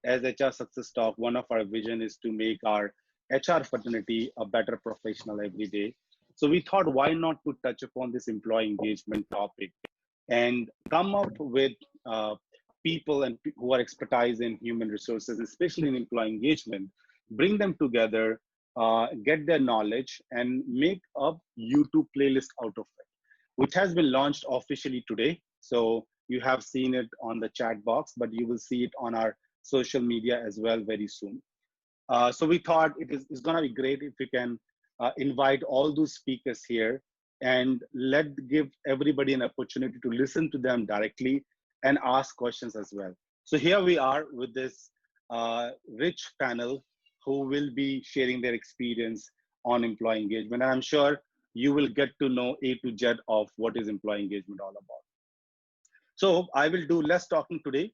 As HR Success Talk, one of our vision is to make our HR fraternity a better professional every day. So we thought, why not to touch upon this employee engagement topic and come up with people and who are expertise in human resources, especially in employee engagement, bring them together, get their knowledge, and make a YouTube playlist out of it, which has been launched officially today. So you have seen it on the chat box, but you will see it on our social media as well very soon. So we thought it's going to be great if we can invite all those speakers here and give everybody an opportunity to listen to them directly and ask questions as well. So here we are with this rich panel who will be sharing their experience on employee engagement. And I'm sure you will get to know A to Z of what is employee engagement all about. So I will do less talking today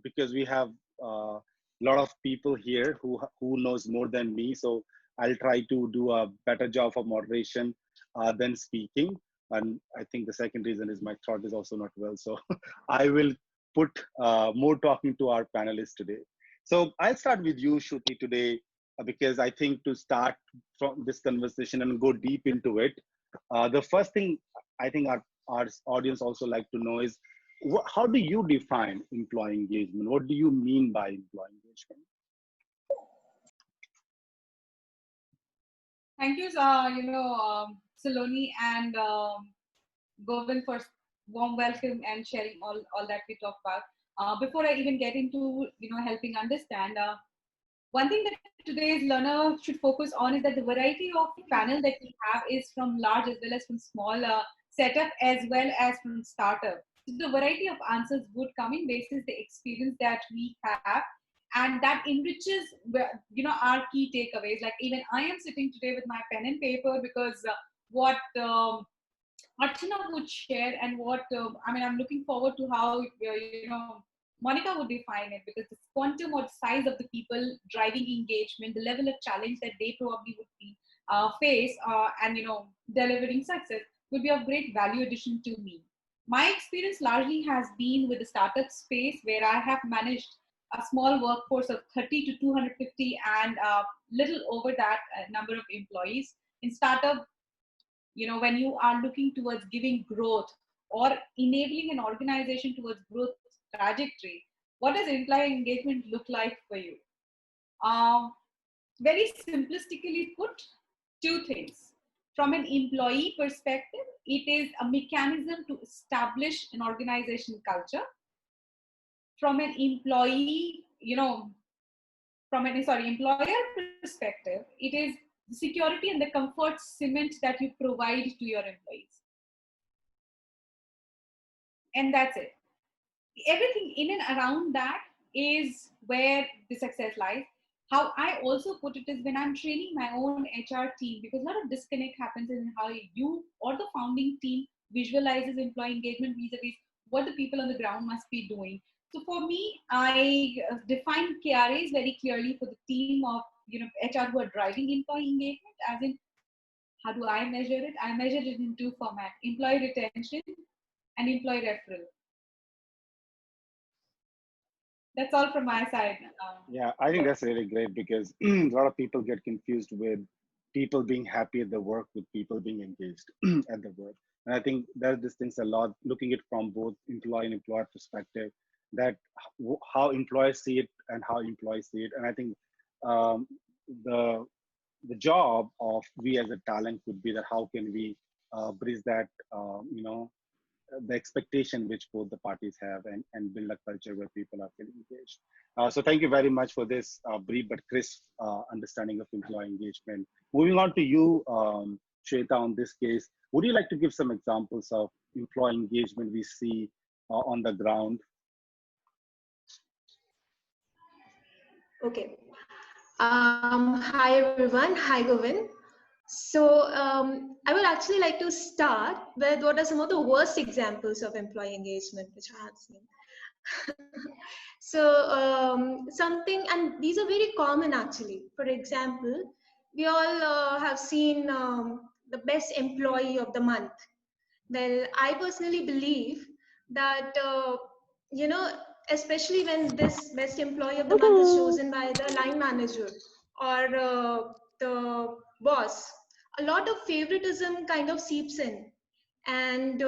because we have a lot of people here who knows more than me. So I'll try to do a better job of moderation than speaking. And I think the second reason is my throat is also not well. So I will put more talking to our panelists today. So I'll start with you, Shruti, today, because I think to start from this conversation and go deep into it, the first thing I think our audience also like to know is, how do you define employee engagement? What do you mean by employee engagement? Thank you, Saloni and Govind for warm welcome and sharing all that we talk about. Before I even get into helping understand, one thing that today's learner should focus on is that the variety of panel that we have is from large as well as from small setup as well as from startup. So the variety of answers would come in basis the experience that we have, and that enriches our key takeaways. Like even I am sitting today with my pen and paper because what Archana would share and what I'm looking forward to how Monica would define it, because the quantum or size of the people driving engagement, the level of challenge that they probably would be face and delivering success would be of great value addition to me. My experience largely has been with the startup space, where I have managed a small workforce of 30 to 250 and little over that number of employees. In startup, when you are looking towards giving growth or enabling an organization towards growth trajectory, what does employee engagement look like for you? Very simplistically put, two things. From an employee perspective, it is a mechanism to establish an organization culture. From an employer perspective, it is the security and the comfort cement that you provide to your employees. And that's it. Everything in and around that is where the success lies. How I also put it is, when I'm training my own HR team, because a lot of disconnect happens in how you or the founding team visualizes employee engagement vis-a-vis what the people on the ground must be doing. So for me, I define KRAs very clearly for the team of HR who are driving employee engagement, as in, how do I measure it? I measure it in two formats: employee retention and employee referral. That's all from my side. Yeah, I think that's really great, because a lot of people get confused with people being happy at the work with people being engaged at the work. And I think that distinguishes a lot, looking at it from both employee and employer perspective, that how employers see it and how employees see it. And I think um, the job of we as a talent would be that how can we bridge that, the expectation which both the parties have, and build a culture where people are feeling engaged. So thank you very much for this brief but crisp understanding of employee engagement. Moving on to you, Shweta, on this case, would you like to give some examples of employee engagement we see on the ground? Okay. Hi everyone. Hi Govind. So I would actually like to start with what are some of the worst examples of employee engagement which I have seen. So something, and these are very common actually. For example, we all have seen the best employee of the month. Well, I personally believe that, you know, especially when this best employee of the month is chosen by the line manager or the boss, a lot of favoritism kind of seeps in. And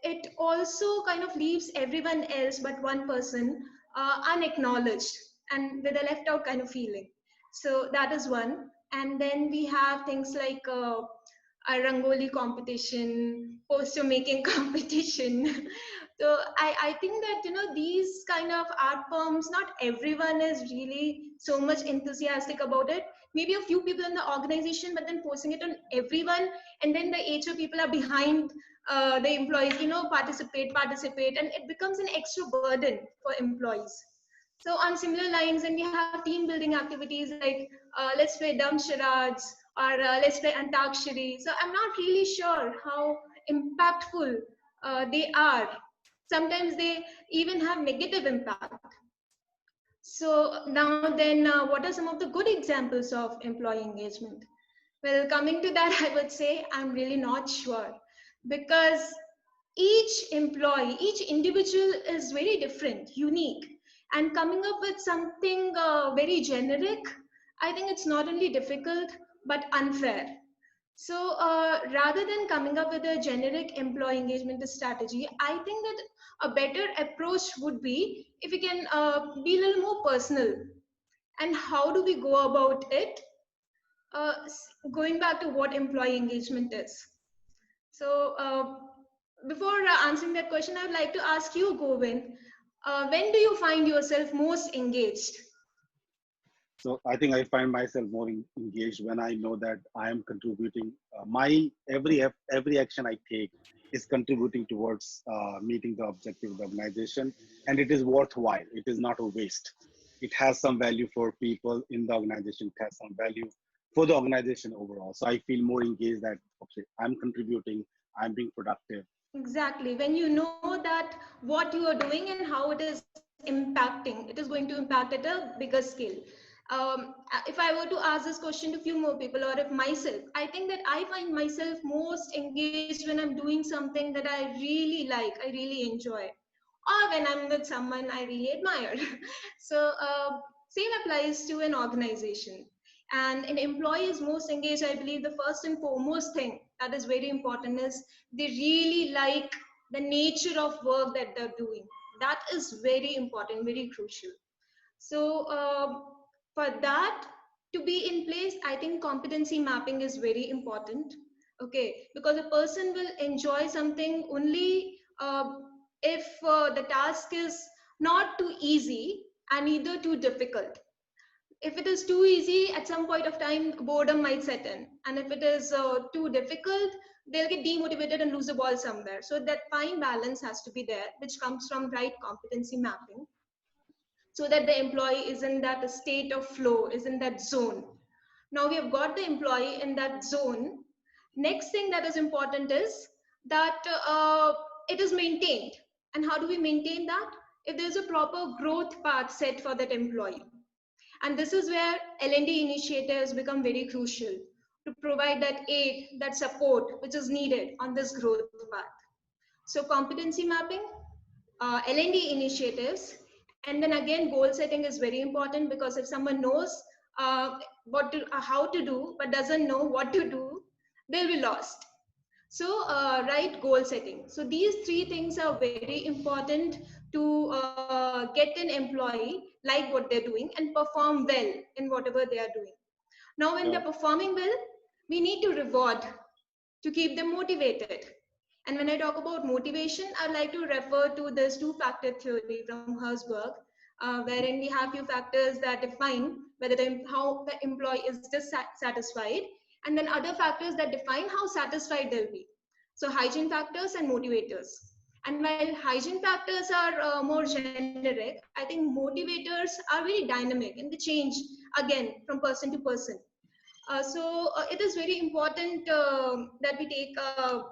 it also kind of leaves everyone else but one person unacknowledged and with a left out kind of feeling. So that is one. And then we have things like a rangoli competition, poster making competition. So I think that, you know, these kind of art forms, not everyone is really so much enthusiastic about it. Maybe a few people in the organization, but then posting it on everyone, and then the HR people are behind the employees, you know, participate, and it becomes an extra burden for employees. So on similar lines, and we have team building activities like let's play dumb charades or let's play Antakshari. So I'm not really sure how impactful they are. Sometimes they even have negative impact. So now then, what are some of the good examples of employee engagement? Well, coming to that, I would say I'm really not sure, because each employee, each individual is very different, unique, and coming up with something very generic, I think it's not only difficult but unfair. So rather than coming up with a generic employee engagement strategy, I think that a better approach would be if we can be a little more personal. And how do we go about it? Going back to what employee engagement is. So before answering that question, I would like to ask you, Govind, when do you find yourself most engaged? So I think I find myself more engaged when I know that I am contributing. My every action I take is contributing towards meeting the objective of the organization, and it is worthwhile. It is not a waste. It has some value for people in the organization. It has some value for the organization overall. So I feel more engaged that okay, I'm contributing. I'm being productive. Exactly. When you know that what you are doing and how it is impacting, it is going to impact at a bigger scale. If I were to ask this question to few more people, or if myself, I think that I find myself most engaged when I'm doing something that I really like, I really enjoy, or when I'm with someone I really admire. So same applies to an organization. And an employee is most engaged, I believe the first and foremost thing that is very important is they really like the nature of work that they're doing. That is very important, very crucial. So for that to be in place, I think competency mapping is very important. Okay, because a person will enjoy something only if the task is not too easy and neither too difficult. If it is too easy, at some point of time, boredom might set in. And if it is too difficult, they'll get demotivated and lose the ball somewhere. So that fine balance has to be there, which comes from right competency mapping, so that the employee is in that state of flow, is in that zone. Now we have got the employee in that zone. Next thing that is important is that it is maintained. And how do we maintain that? If there's a proper growth path set for that employee. And this is where L&D initiatives become very crucial to provide that aid, that support which is needed on this growth path. So competency mapping, L&D initiatives, and then again goal setting is very important, because if someone knows how to do but doesn't know what to do, they'll be lost. So right goal setting. So these three things are very important to get an employee like what they're doing and perform well in whatever they are doing. Now when they're performing well, we need to reward to keep them motivated. And when I talk about motivation, I'd like to refer to this two-factor theory from Herzberg, wherein we have few factors that define whether how the employee is dissatisfied, and then other factors that define how satisfied they'll be. So hygiene factors and motivators. And while hygiene factors are more generic, I think motivators are very dynamic and they change again from person to person. So it is very important that we take a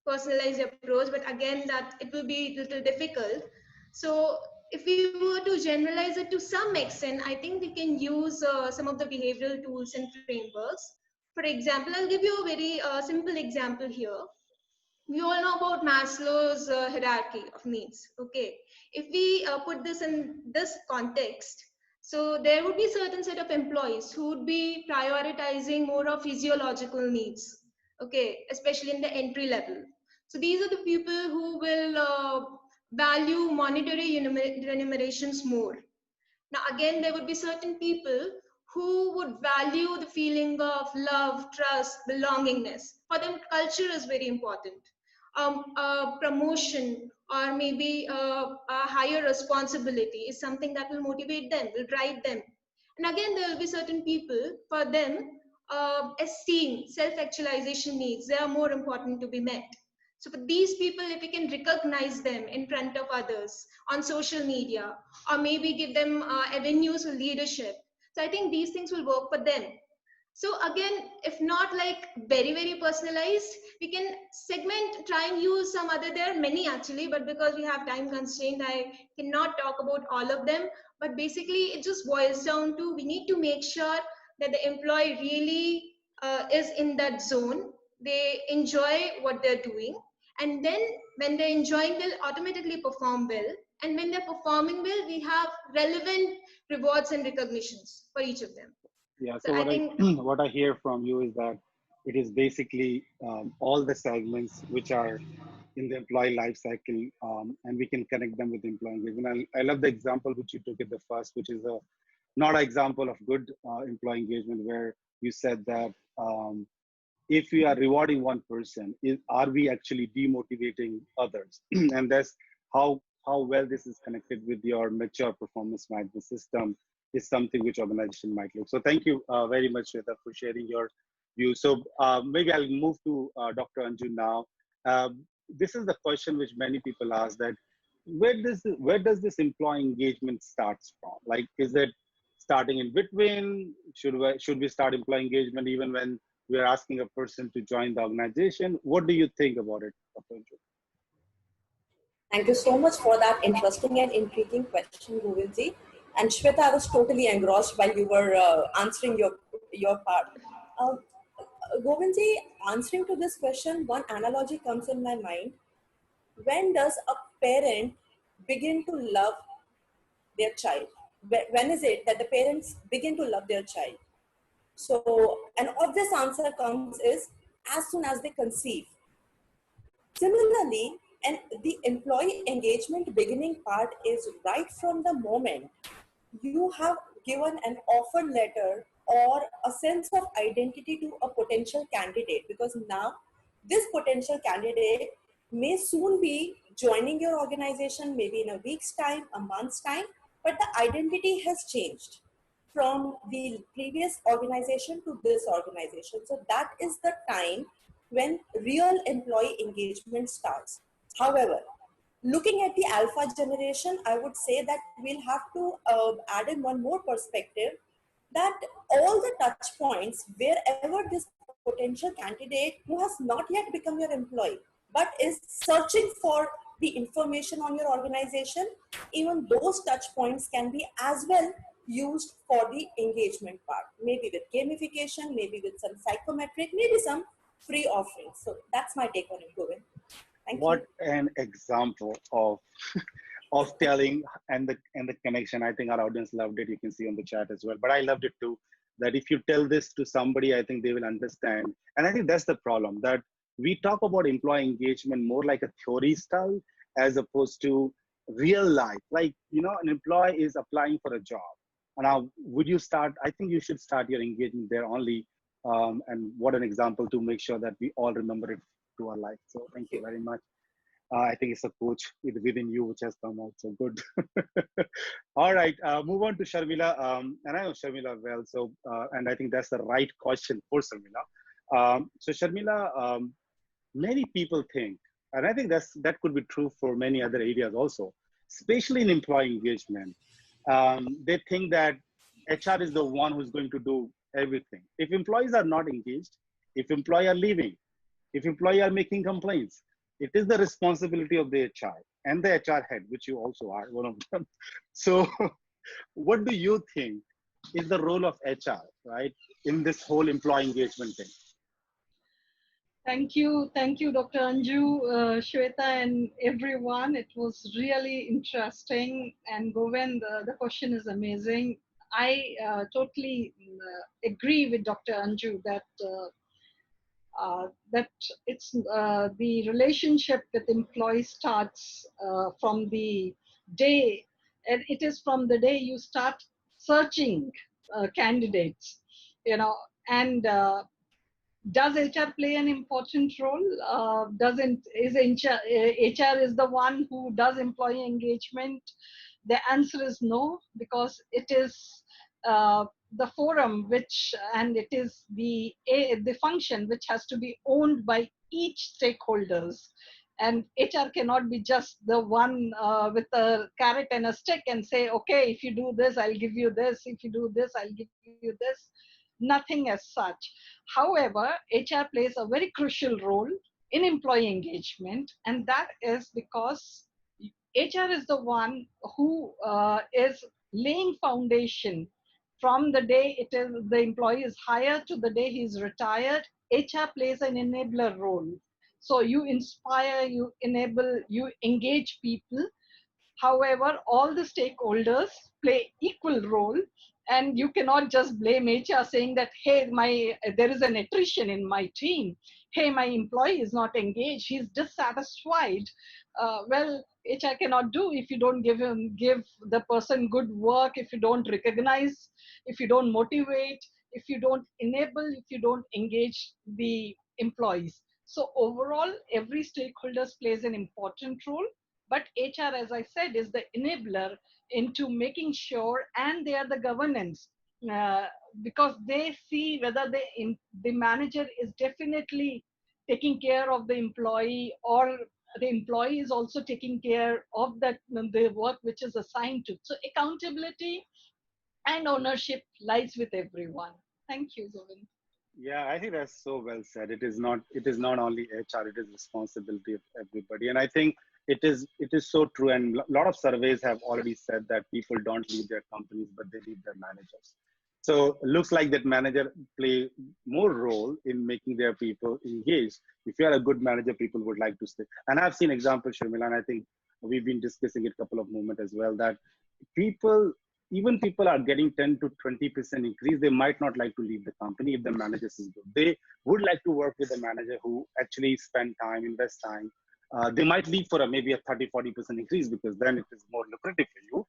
personalized approach, but again that it will be a little difficult. So if we were to generalize it to some extent, I think we can use some of the behavioral tools and frameworks. For example, I'll give you a very simple example here. We all know about Maslow's hierarchy of needs. Okay, if we put this in this context, so there would be certain set of employees who would be prioritizing more of physiological needs. Okay, especially in the entry level. So these are the people who will value monetary remunerations more. Now, again, there would be certain people who would value the feeling of love, trust, belongingness. For them, culture is very important. Promotion or maybe a higher responsibility is something that will motivate them, will drive them. And again, there will be certain people, for them, esteem, self-actualization needs, they are more important to be met. So for these people, if we can recognize them in front of others on social media, or maybe give them avenues for leadership, so I think these things will work for them. So again, if not like very, very personalized, we can segment, try and use some other, there are many actually, but because we have time constraint, I cannot talk about all of them. But basically, it just boils down to, we need to make sure that the employee really is in that zone. They enjoy what they're doing. And then when they're enjoying, they'll automatically perform well. And when they're performing well, we have relevant rewards and recognitions for each of them. Yeah. So So I what I think what I hear from you is that it is basically all the segments which are in the employee life cycle, and we can connect them with employee engagement. I love the example which you took at the first, which is a not an example of good employee engagement, where you said that if we are rewarding one person, are we actually demotivating others? And that's how well this is connected with your mature performance management system is something which organization might look. So thank you very much, Shweta, for sharing your view. So maybe I'll move to Dr. Anju now. This is the question which many people ask, that where does this employee engagement starts from? Like, is it starting in between? Should we start employee engagement even when we are asking a person to join the organization? What do you think about it, Dr. Anju? Thank you so much for that interesting and intriguing question, Govindji. And Shweta, I was totally engrossed while you were answering your part. Uh, Govindji, answering to this question, one analogy comes in my mind. When does a parent begin to love their child? When is it that the parents begin to love their child? So an obvious answer comes is as soon as they conceive. Similarly, and the employee engagement beginning part is right from the moment you have given an offer letter or a sense of identity to a potential candidate, because now this potential candidate may soon be joining your organization, maybe in a week's time, a month's time, but the identity has changed from the previous organization to this organization. So that is the time when real employee engagement starts. However, looking at the alpha generation, I would say that we'll have to add in one more perspective, that all the touch points wherever this potential candidate who has not yet become your employee, but is searching for the information on your organization, even those touch points can be as well used for the engagement part, maybe with gamification, maybe with some psychometric, maybe some free offerings. So that's my take on it, Govind. Thank What you. an example of of telling and the connection. I think our audience loved it. You can see on the chat as well. But I loved it too. That if you tell this to somebody, I think they will understand. And I think that's the problem, that we talk about employee engagement more like a theory style as opposed to real life. Like, an employee is applying for a job. And now, would you start? I think you should start your engagement there only. And what an example to make sure that we all remember it to our life. So thank you very much. I think it's a coach within you which has come out so good. All right, move on to Sharmila. And I know Sharmila well, so and I think that's the right question for Sharmila. So Sharmila, many people think, and I think that could be true for many other areas also, especially in employee engagement. They think that HR is the one who's going to do everything. If employees are not engaged, if employees are leaving, if employees are making complaints, it is the responsibility of the HR. and the HR head, which you also are one of them. So what do you think is the role of HR, right, in this whole employee engagement thing? Thank you, Dr. Anju, Shweta, and everyone. It was really interesting. And Govind, the question is amazing. I totally agree with Dr. Anju that it's the relationship with employees starts from the day, and it is from the day you start searching candidates, and does HR play an important role? Is HR is the one who does employee engagement? The answer is no, because it is the forum and it is the function which has to be owned by each stakeholders. And HR cannot be just the one with a carrot and a stick and say, okay, if you do this, I'll give you this. If you do this, I'll give you this. Nothing as such. However, HR plays a very crucial role in employee engagement, and that is because HR is the one who is laying foundation from the day the employee is hired to the day he's retired. HR plays an enabler role. So you inspire, you enable, you engage people. However, all the stakeholders play equal role, and you cannot just blame HR saying that, hey, there is an attrition in my team. Hey, my employee is not engaged. He's dissatisfied. Well, HR cannot do if you don't give the person good work, if you don't recognize, if you don't motivate, if you don't enable, if you don't engage the employees. So overall, every stakeholder plays an important role. But HR, as I said, is the enabler into making sure, and they are the governance, because they see whether the manager is definitely taking care of the employee, or the employee is also taking care of the work which is assigned to. So accountability and ownership lies with everyone. Thank you, Govind. Yeah, I think that's so well said. It is not only HR, it is responsibility of everybody. And I think it is so true. And a lot of surveys have already said that people don't leave their companies, but they leave their managers. So it looks like that manager play more role in making their people engaged. If you are a good manager, people would like to stay. And I've seen examples, Sharmila, and I think we've been discussing it a couple of moments as well, that even people are getting 10 to 20% increase. They might not like to leave the company if the manager is good. They would like to work with a manager who actually spend time, invest time. They might leave for maybe a 30-40% increase, because then it is more lucrative for you.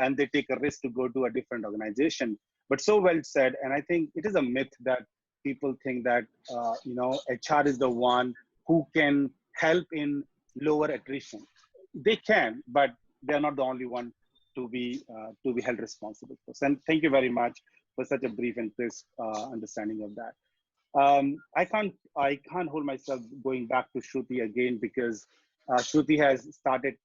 And they take a risk to go to a different organization. But so well said. And I think it is a myth that people think that, HR is the one who can help in lower attrition. They can, but they're not the only one to be held responsible for. And thank you very much for such a brief and crisp understanding of that. I can't hold myself going back to Shruti again, because Shruti has started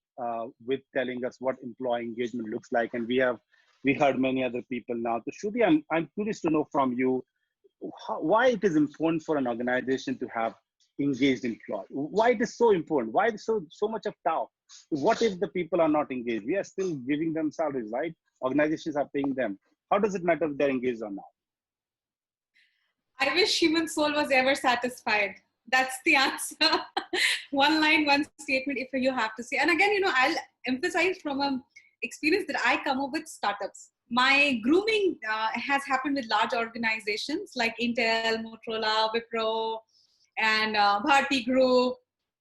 with telling us what employee engagement looks like, and we heard many other people now. So Shruti, I'm curious to know from you why it is important for an organization to have engaged employees. Why it is so important? Why is so much of doubt? What if the people are not engaged? We are still giving them salaries, right? Organizations are paying them. How does it matter if they're engaged or not? I wish human soul was ever satisfied. That's the answer. One line, one statement, if you have to say. And again, I'll emphasize from an experience that I come up with startups. My grooming has happened with large organizations like Intel, Motorola, Wipro, and Bharti Group.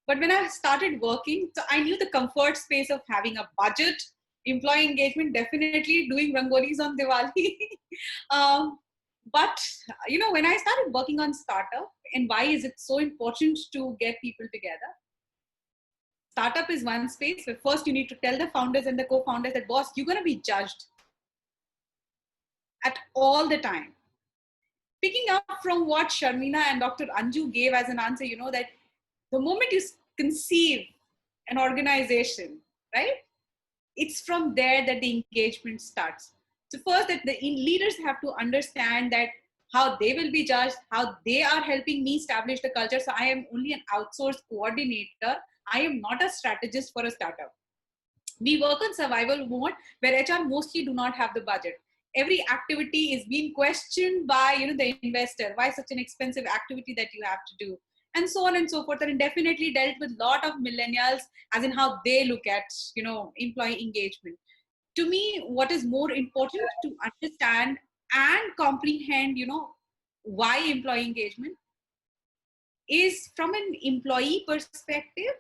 But when I started working, so I knew the comfort space of having a budget, employee engagement, definitely doing rangolis on Diwali. But, when I started working on startup, and why is it so important to get people together? Startup is one space where first you need to tell the founders and the co-founders that, boss, you're going to be judged at all the time. Picking up from what Sharmina and Dr. Anju gave as an answer, that the moment you conceive an organization, right? It's from there that the engagement starts. So first, that the leaders have to understand that how they will be judged, how they are helping me establish the culture. So I am only an outsourced coordinator, I am not a strategist for a startup. We work on survival mode where HR mostly do not have the budget. Every activity is being questioned by the investor. Why such an expensive activity that you have to do? And so on and so forth. And definitely dealt with a lot of millennials as in how they look at employee engagement. To me, what is more important to understand and comprehend why employee engagement is from an employee perspective.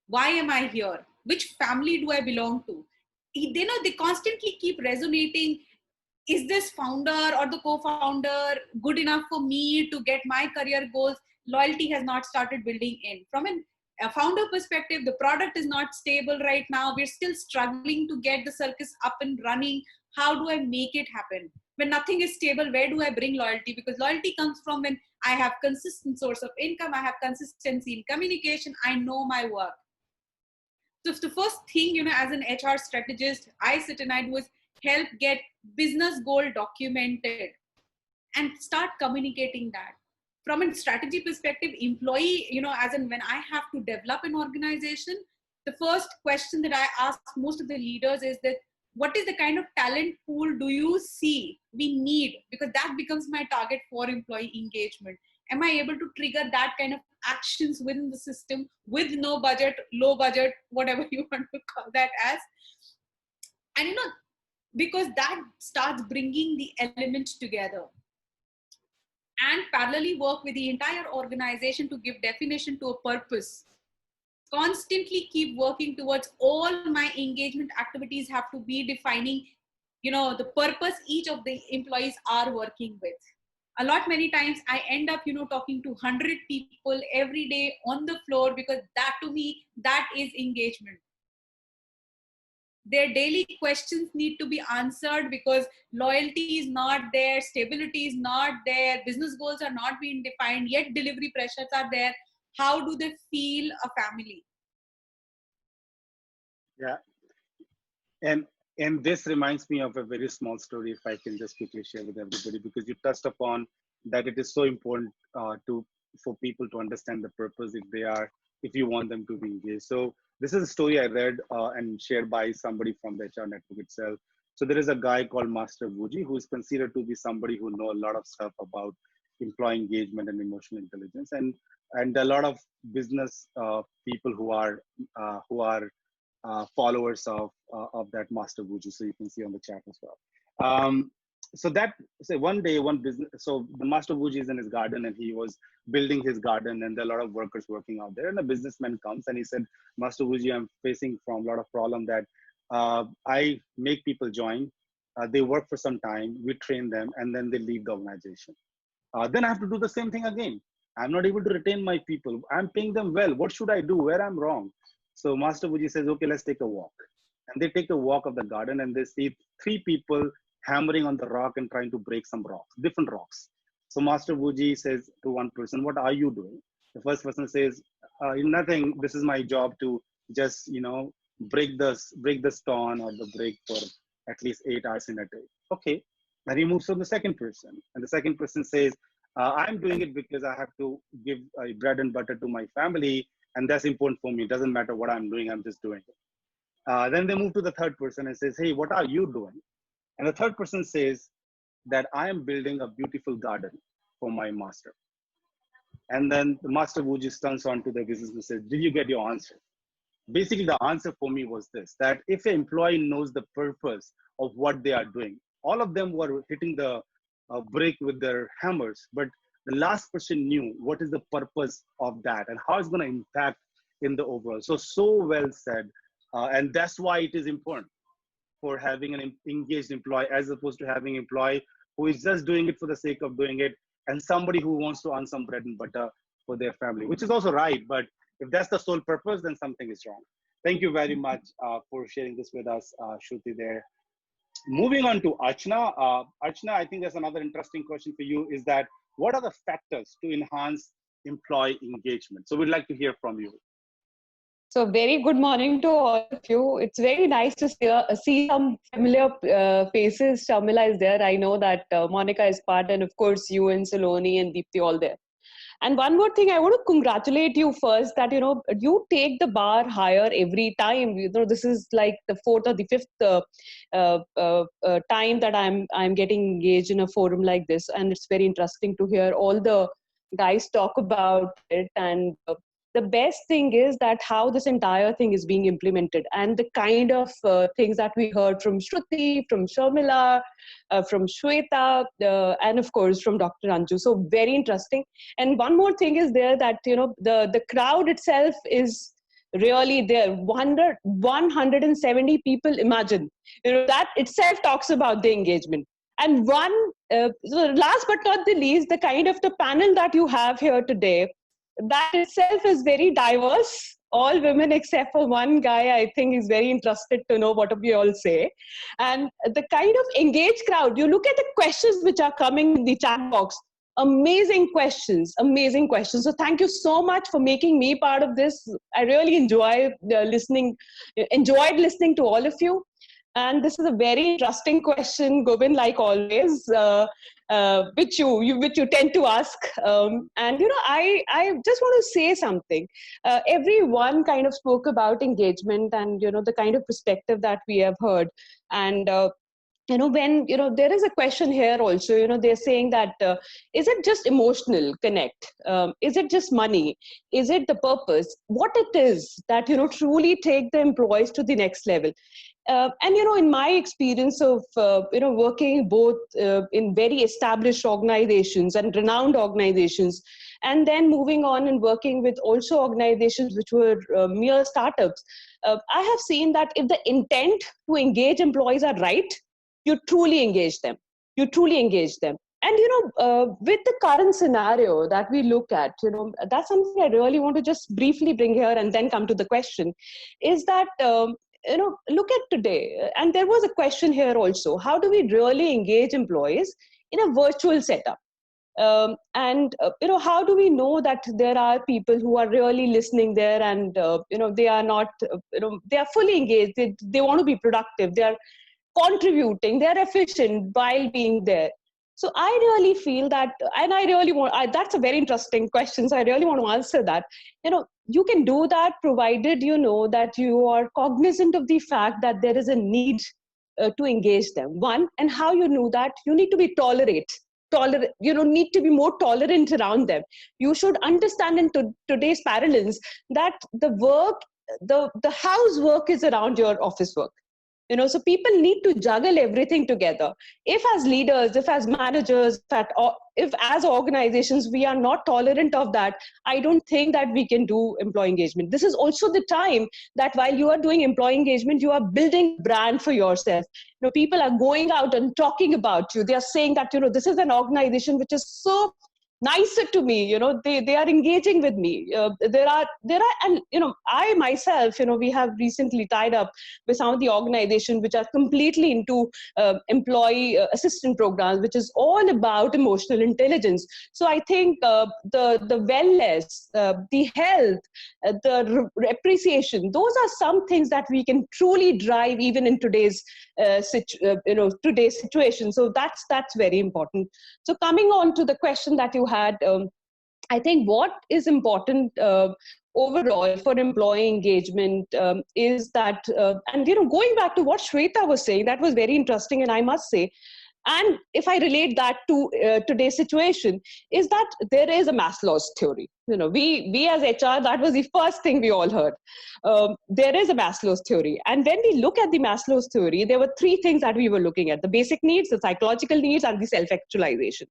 Why am I here? Which family do I belong to? They constantly keep resonating. Is this founder or the co-founder good enough for me to get my career goals? Loyalty has not started building in. From a founder perspective, the product is not stable right now. We're still struggling to get the circus up and running. How do I make it happen? When nothing is stable, where do I bring loyalty? Because loyalty comes from when I have consistent source of income, I have consistency in communication, I know my work. So the first thing, as an HR strategist, I sit and I do is help get business goal documented and start communicating that. From a strategy perspective, employee, as in when I have to develop an organization, the first question that I ask most of the leaders is that, what is the kind of talent pool do you see we need? Because that becomes my target for employee engagement. Am I able to trigger that kind of actions within the system with no budget, low budget, whatever you want to call that as? And because that starts bringing the elements together. And parallelly work with the entire organization to give definition to a purpose. Constantly keep working towards all my engagement activities have to be defining, the purpose each of the employees are working with. Many times I end up, talking to 100 people every day on the floor, because that to me, that is engagement. Their daily questions need to be answered because loyalty is not there, stability is not there, business goals are not being defined, yet delivery pressures are there. How do they feel a family? Yeah. And this reminds me of a very small story, if I can just quickly share with everybody, because you touched upon that it is so important for people to understand the purpose if you want them to be engaged. So this is a story I read and shared by somebody from the HR network itself. So there is a guy called Master Wuji, who is considered to be somebody who knows a lot of stuff about employee engagement and emotional intelligence, and a lot of business people who are followers of that Master Wuji. So you can see on the chat as well. So one day, so the Master Wuji is in his garden and he was building his garden, and there are a lot of workers working out there. And a businessman comes and he said, Master Wuji, I'm facing from a lot of problem that I make people join. They work for some time, we train them, and then they leave the organization. Then I have to do the same thing again. I'm not able to retain my people. I'm paying them well. What should I do? Where I'm wrong? So Master Wuji says, okay, let's take a walk. And they take a walk of the garden and they see 3 people hammering on the rock and trying to break some rocks, different rocks. So Master Wuji says to one person, what are you doing? The first person says, nothing. This is my job to just, break the stone or the break for at least 8 hours in a day. Okay. Then he moves to the second person. And the second person says, I'm doing it because I have to give bread and butter to my family. And that's important for me. It doesn't matter what I'm doing. I'm just doing it. Then they move to the third person and says, hey, what are you doing? And the third person says that I am building a beautiful garden for my master. And then the Master Wuji turns on to the business and says, did you get your answer? Basically, the answer for me was this, that if an employee knows the purpose of what they are doing, all of them were hitting the brick with their hammers, but the last person knew what is the purpose of that and how it's going to impact in the overall. So well said. And that's why it is important for having an engaged employee as opposed to having an employee who is just doing it for the sake of doing it, and somebody who wants to earn some bread and butter for their family, which is also right. But if that's the sole purpose, then something is wrong. Thank you very much for sharing this with us, Shruti there. Moving on to Archana. Archana, I think there's another interesting question for you, is that what are the factors to enhance employee engagement? So we'd like to hear from you. So very good morning to all of you. It's very nice to see some familiar faces. Shamila is there. I know that Monica is part, and of course you and Saloni and Deepthi all there. And one more thing, I want to congratulate you first that, you take the bar higher every time. This is like the fourth or the fifth time that I'm getting engaged in a forum like this. And it's very interesting to hear all the guys talk about it. And the best thing is that how this entire thing is being implemented, and the kind of things that we heard from Shruti, from Sharmila, from Shweta, and of course from Dr. Anju. So very interesting. And one more thing is there that, the crowd itself is really there. 170 people, imagine, that itself talks about the engagement. And so last but not the least, the kind of the panel that you have here today, that itself is very diverse. All women except for one guy, I think, is very interested to know what we all say. And the kind of engaged crowd, you look at the questions which are coming in the chat box. Amazing questions, amazing questions. So thank you so much for making me part of this. I really enjoyed listening to all of you. And this is a very interesting question, Govind, like always, which you tend to ask. And I just want to say something. Everyone kind of spoke about engagement and the kind of perspective that we have heard. And when there is a question here also, they're saying that is it just emotional connect, is it just money, is it the purpose, what it is that truly take the employees to the next level. And in my experience of working both in very established organizations and renowned organizations, and then moving on and working with also organizations which were mere startups, I have seen that if the intent to engage employees are right, you truly engage them. And with the current scenario that we look at, that's something I really want to just briefly bring here and then come to the question, is that look at today, and there was a question here also, how do we really engage employees in a virtual setup? And how do we know that there are people who are really listening there, and they are not, they are fully engaged, they want to be productive, they are contributing, they're efficient while being there. So I really feel that, and I really want, that's a very interesting question, so I really want to answer that. You can do that provided that you are cognizant of the fact that there is a need to engage them. One, and how you know that, you need to be tolerant, need to be more tolerant around them. You should understand in today's parallels that the work, the housework is around your office work. So people need to juggle everything together. If as leaders, if as managers, if as organizations, we are not tolerant of that, I don't think that we can do employee engagement. This is also the time that while you are doing employee engagement, you are building brand for yourself. People are going out and talking about you. They are saying that, this is an organization which is so nicer to me, they are engaging with me. There are, and I myself, we have recently tied up with some of the organizations which are completely into employee assistant programs, which is all about emotional intelligence. So I think the wellness, the health, the appreciation, those are some things that we can truly drive even in today's today's situation. So that's very important. So coming on to the question that you had, I think what is important overall for employee engagement is that, and going back to what Shweta was saying, that was very interesting, and I must say, and if I relate that to today's situation, is that there is a Maslow's theory. We as HR, that was the first thing we all heard. There is a Maslow's theory. And when we look at the Maslow's theory, there were three things that we were looking at: the basic needs, the psychological needs, and the self-actualization.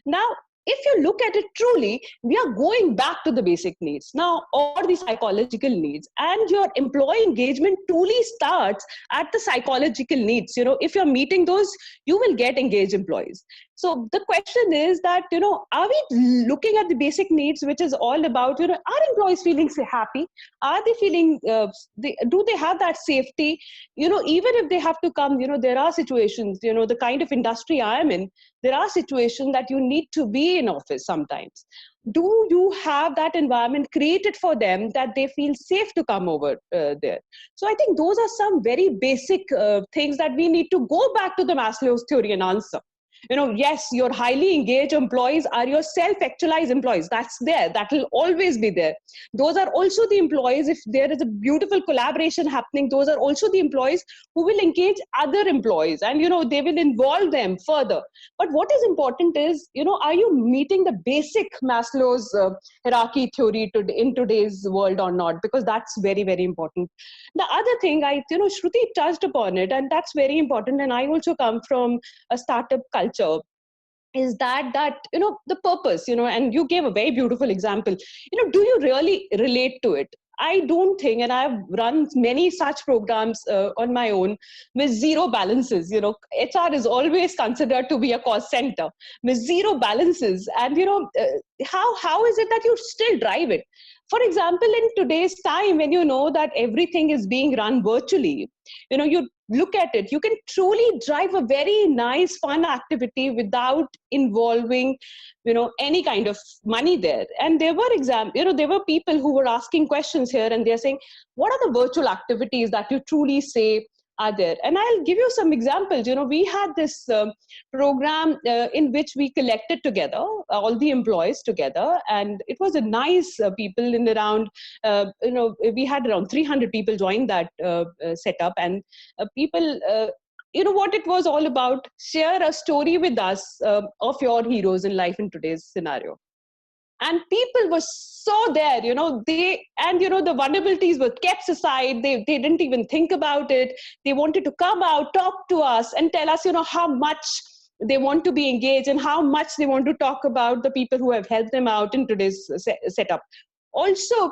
Now, if you look at it truly, we are going back to the basic needs now, or the psychological needs, and your employee engagement truly starts at the psychological needs. If you're meeting those, you will get engaged employees. So the question is that, are we looking at the basic needs, which is all about, are employees feeling happy? Are they feeling, do they have that safety? Even if they have to come, there are situations, the kind of industry I am in, there are situations that you need to be in office sometimes. Do you have that environment created for them that they feel safe to come over there? So I think those are some very basic things that we need to go back to the Maslow's theory and answer. Yes, your highly engaged employees are your self-actualized employees. That's there. That will always be there. Those are also the employees, if there is a beautiful collaboration happening, those are also the employees who will engage other employees, and they will involve them further. But what is important is, are you meeting the basic Maslow's hierarchy theory in today's world or not? Because that's very, very important. The other thing, Shruti touched upon it, and that's very important. And I also come from a startup culture, is that the purpose, and you gave a very beautiful example. Do you really relate to it? I don't think, and I've run many such programs on my own with zero balances. HR is always considered to be a cost center with zero balances. And how is it that you still drive it? For example, in today's time, when you know that everything is being run virtually, you look at it, you can truly drive a very nice, fun activity without involving, any kind of money there. And there were there were people who were asking questions here, and they're saying, what are the virtual activities that you truly say are there? And I'll give you some examples. We had this program in which we collected together all the employees together, and it was a nice people in around we had around 300 people join that setup. And people what it was all about: share a story with us of your heroes in life in today's scenario. And people were so there, the vulnerabilities were kept aside. They didn't even think about it. They wanted to come out, talk to us, and tell us, how much they want to be engaged and how much they want to talk about the people who have helped them out in today's setup. Also,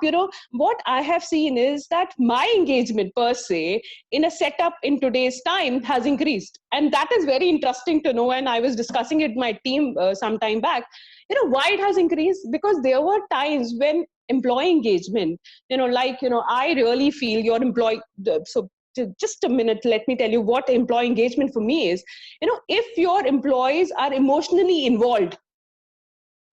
what I have seen is that my engagement per se in a setup in today's time has increased. And that is very interesting to know. And I was discussing it with my team some time back. Why it has increased? Because there were times when employee engagement, I really feel your employee, so just a minute, let me tell you what employee engagement for me is. If your employees are emotionally involved,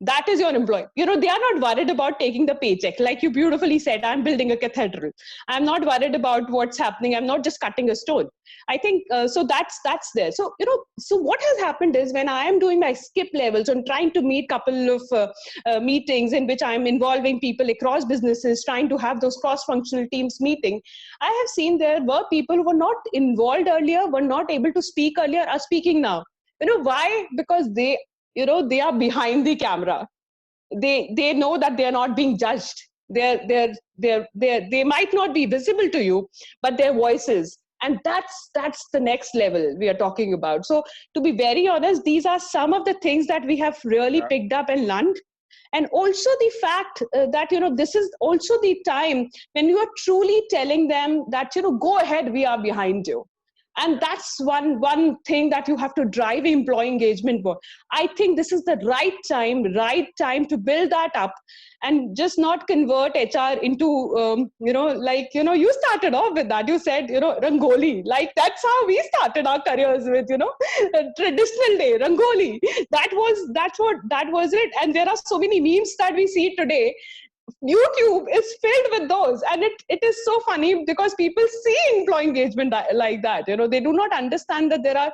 that is your employee. They are not worried about taking the paycheck. Like you beautifully said, I'm building a cathedral. I'm not worried about what's happening. I'm not just cutting a stone. I think, so that's there. So, so what has happened is, when I am doing my skip levels and trying to meet couple of meetings in which I'm involving people across businesses, trying to have those cross-functional teams meeting, I have seen there were people who were not involved earlier, were not able to speak earlier, are speaking now. Why? Because they are behind the camera. They know that they are not being judged. They might not be visible to you, but their voices. And that's the next level we are talking about. So to be very honest, these are some of the things that we have really picked up and learned. And also the fact that, this is also the time when you are truly telling them that, go ahead, we are behind you. And that's one thing that you have to drive employee engagement for. I think this is the right time to build that up, and just not convert HR into, you started off with that. You said, Rangoli. Like that's how we started our careers with, traditional day, Rangoli. That was it. And there are so many memes that we see today. YouTube is filled with those, and it is so funny because people see employee engagement like that. They do not understand that there are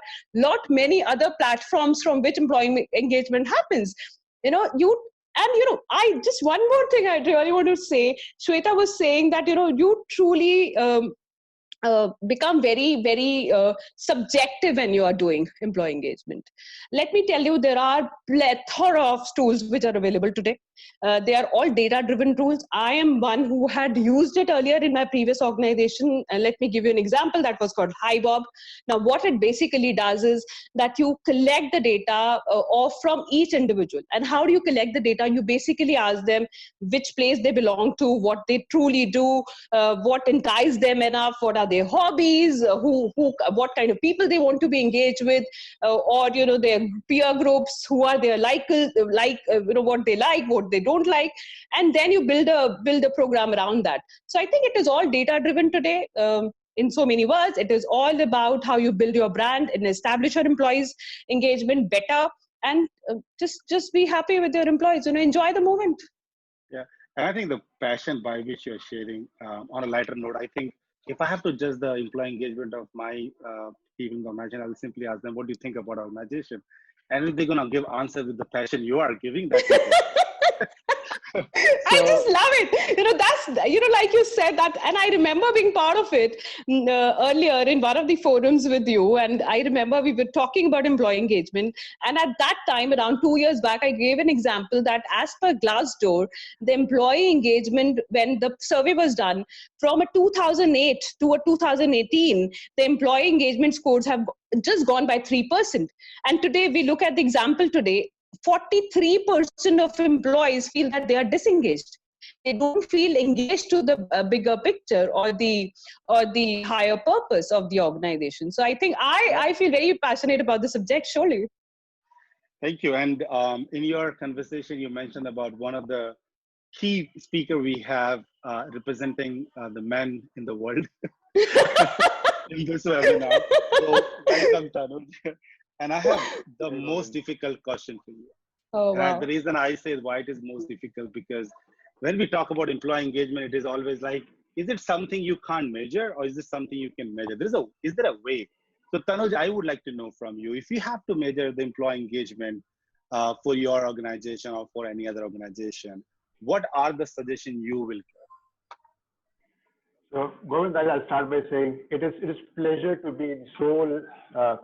many other platforms from which employee engagement happens. I just one more thing I really want to say. Shweta was saying that you truly become very, very subjective when you are doing employee engagement. Let me tell you, there are plethora of tools which are available today. They are all data-driven tools. I am one who had used it earlier in my previous organization. And let me give you an example that was called HiBob. Now, what it basically does is that you collect the data from each individual. And how do you collect the data? You basically ask them which place they belong to, what they truly do, what entices them enough, what are their hobbies, what kind of people they want to be engaged with, or their peer groups, who are their what they like, what they don't like, and then you build a program around that. So I think it is all data driven today. In so many words, it is all about how you build your brand and establish your employees' engagement better, and just be happy with your employees. Enjoy the moment. Yeah, and I think the passion by which you're sharing, on a lighter note, I think if I have to judge the employee engagement of my team in the organization, I'll simply ask them, what do you think about our organization? and they're gonna give answer with the passion you are giving. That's it. I just love it. That's, like you said that, and I remember being part of it earlier in one of the forums with you. And I remember we were talking about employee engagement. And at that time, around 2 years back, I gave an example that as per Glassdoor, the employee engagement, when the survey was done, from a 2008 to a 2018, the employee engagement scores have just gone by 3%. And today, we look at the example today, 43% of employees feel that they are disengaged. They don't feel engaged to the bigger picture or the higher purpose of the organization. So I think I feel very passionate about the subject, surely. Thank you. And in your conversation, you mentioned about one of the key speaker we have representing the men in the world in this webinar. So welcome, Tanuj. And I have the most difficult question for you. Oh, wow. The reason I say why it is most difficult, because when we talk about employee engagement, it is always like, is it something you can't measure, or is it something you can measure? Is there a way? So Tanuj, I would like to know from you, if you have to measure the employee engagement for your organization or for any other organization, what are the suggestions you will give? So, Govind, I'll start by saying it is pleasure to be the sole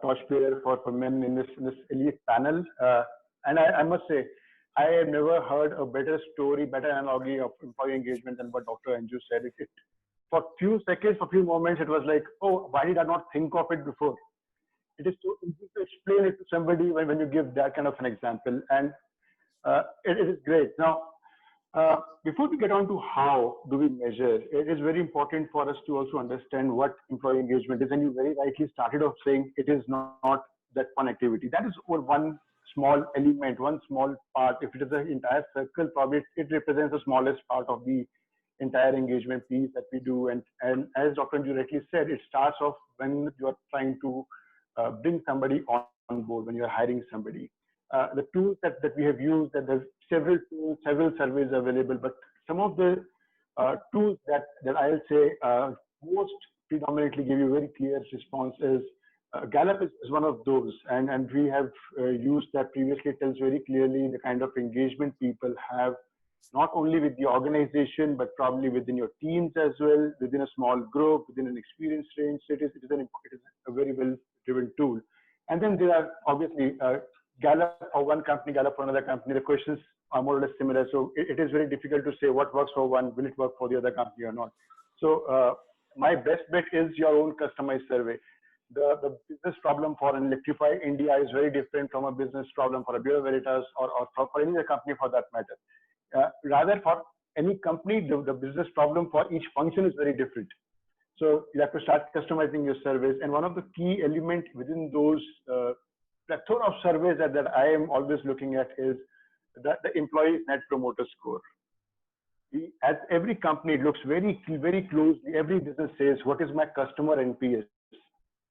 torchbearer for men in this elite panel. And I must say, I have never heard a better story, better analogy of employee engagement than what Dr. Anju said. For few seconds, for few moments, it was like, oh, why did I not think of it before? It is so easy to explain it to somebody when you give that kind of an example. And it is great. Now, before we get on to how do we measure, it is very important for us to also understand what employee engagement is. And you very rightly started off saying it is not that one activity. That is one small element, one small part. If it is an entire circle, probably it represents the smallest part of the entire engagement piece that we do. And as Dr. Anju rightly said, it starts off when you are trying to bring somebody on board, when you are hiring somebody. The tools that we have used, that there's several tools, several surveys available, but some of the tools that I'll say most predominantly give you very clear response is Gallup is one of those, and we have used that previously. It tells very clearly the kind of engagement people have, not only with the organization, but probably within your teams as well, within a small group, within an experience range. So it is a very well-driven tool. And then there are obviously Gallup for one company, Gallup for another company. The questions are more or less similar. So it is very difficult to say what works for one, will it work for the other company or not. So my best bet is your own customized survey. The business problem for an Electrify India is very different from a business problem for a Bureau Veritas or for any other company for that matter. Rather, for any company, the business problem for each function is very different. So you have to start customizing your surveys. And one of the key elements within those plethora of surveys that I am always looking at is the employee net promoter score. At every company, it looks very closely. Every business says, what is my customer NPS?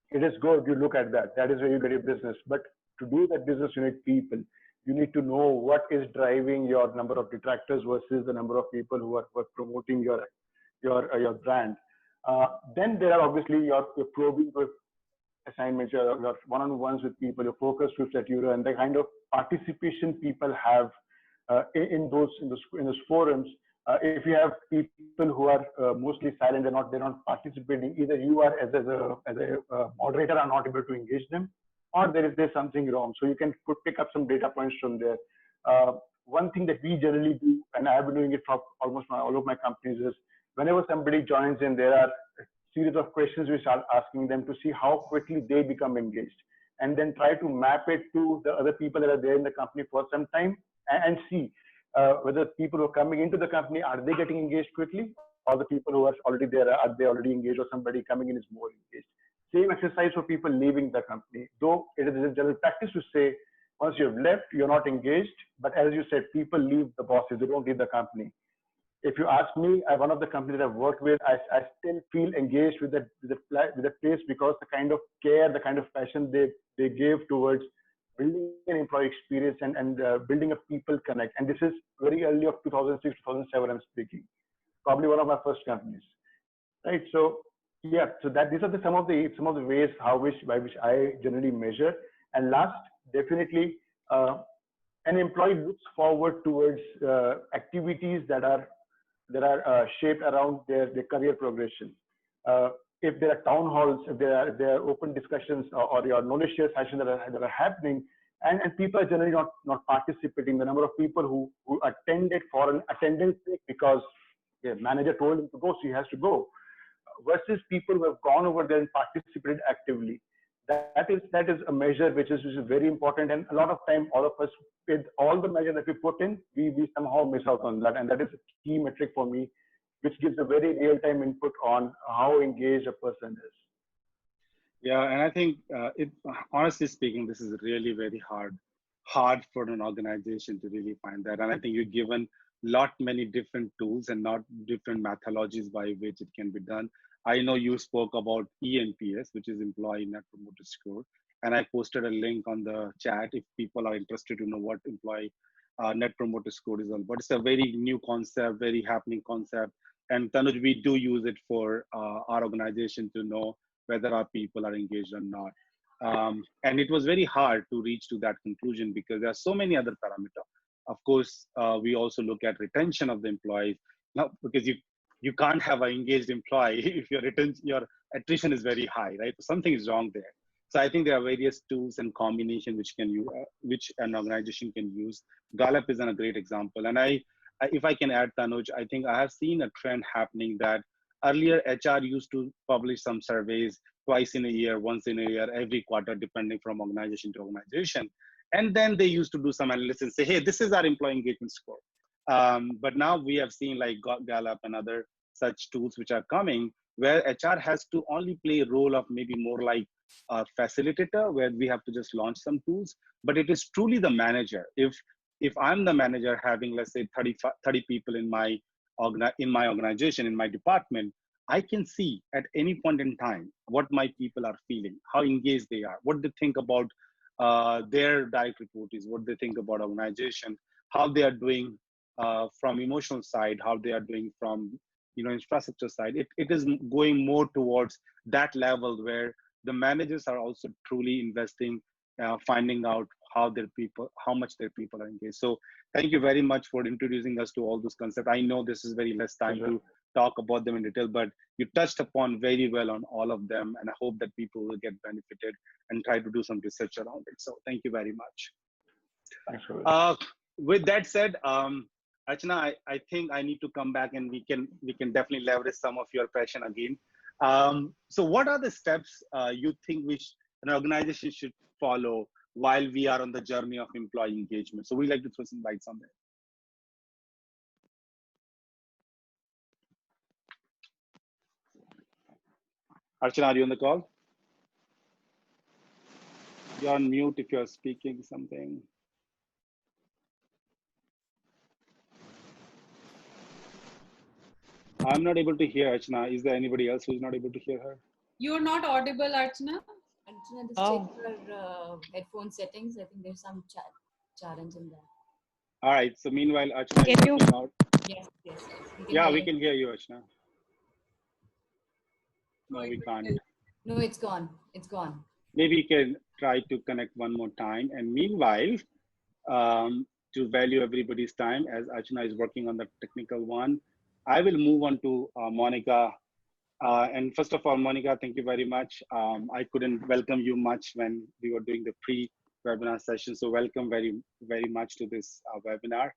It is good, you look at that. That is very business. But to do that business, you need people. You need to know what is driving your number of detractors versus the number of people who are promoting your brand. Then there are obviously your probing assignments, your one-on-ones with people, your focus groups that you run, the kind of participation people have in those forums. If you have people who are mostly silent, they're not participating, either you are as a moderator are not able to engage them, or there's something wrong. So you can pick up some data points from there. One thing that we generally do, and I've been doing it for almost all of my companies, is whenever somebody joins in, there are a series of questions we start asking them to see how quickly they become engaged, and then try to map it to the other people that are there in the company for some time and see whether people who are coming into the company, are they getting engaged quickly, or the people who are already there, are they already engaged, or somebody coming in is more engaged. Same exercise for people leaving the company, though it is a general practice to say once you've left, you're not engaged. But as you said, people leave the bosses, they don't leave the company. If you ask me, one of the companies I've worked with, I still feel engaged with the place, because the kind of care, the kind of passion they gave towards building an employee experience and building a people connect. And this is very early of 2006, 2007, I'm speaking. Probably one of my first companies, right? So yeah, so these are some of the ways by which I generally measure. And last, definitely an employee looks forward towards activities that are shaped around their career progression. If there are town halls, if there are open discussions or your knowledge share sessions that are happening, and people are generally not participating. The number of people who attended for an attendance sake because the manager told him to go, so he has to go, versus people who have gone over there and participated actively. That is a measure which is very important, and a lot of time, all of us, with all the measures that we put in, we somehow miss out on that, and that is a key metric for me, which gives a very real-time input on how engaged a person is. Yeah, and I think honestly speaking, this is really very hard for an organization to really find that. And I think you've given many different tools and not different methodologies by which it can be done. I know you spoke about ENPS, which is Employee Net Promoter Score, and I posted a link on the chat if people are interested to know what Employee Net Promoter Score is all. But it's a very new concept, very happening concept. And Tanuj, we do use it for our organization to know whether our people are engaged or not. And it was very hard to reach to that conclusion because there are so many other parameters. Of course, we also look at retention of the employees. Now, because you can't have an engaged employee if your attrition is very high, right? Something is wrong there. So I think there are various tools and combination which an organization can use. Gallup is a great example. And if I can add, Tanuj, I think I have seen a trend happening that earlier HR used to publish some surveys twice in a year, once in a year, every quarter, depending from organization to organization. And then they used to do some analysis and say, hey, this is our employee engagement score. But now we have seen like Gallup and other such tools which are coming where HR has to only play a role of maybe more like a facilitator where we have to just launch some tools, but it is truly the manager. If I'm the manager having, let's say 30 people in my organization, in my department, I can see at any point in time what my people are feeling, how engaged they are, what they think about their direct report is, what they think about organization, how they are doing from emotional side, how they are doing from infrastructure side. It is going more towards that level where the managers are also truly investing, finding out how much their people are engaged. So thank you very much for introducing us to all those concepts. I know this is very less time to talk about them in detail, but you touched upon very well on all of them, and I hope that people will get benefited and try to do some research around it. So thank you very much. Thanks for that. With that said, Archana, I think I need to come back and we can definitely leverage some of your passion again. So what are the steps you think which an organization should follow while we are on the journey of employee engagement? So we like to throw some lights on that. Archana, are you on the call? You're on mute if you're speaking something. I'm not able to hear Archana. Is there anybody else who's not able to hear her? You're not audible, Archana. Archana, just check your headphone settings. I think there's some challenge in that. All right. So meanwhile, Archana is working out. Yes. We can hear you, Archana. No, we can't. No, it's gone. It's gone. Maybe you can try to connect one more time. And meanwhile, to value everybody's time, as Archana is working on the technical one, I will move on to Monica. And first of all, Monica, thank you very much. I couldn't welcome you much when we were doing the pre-webinar session. So welcome very, very much to this webinar.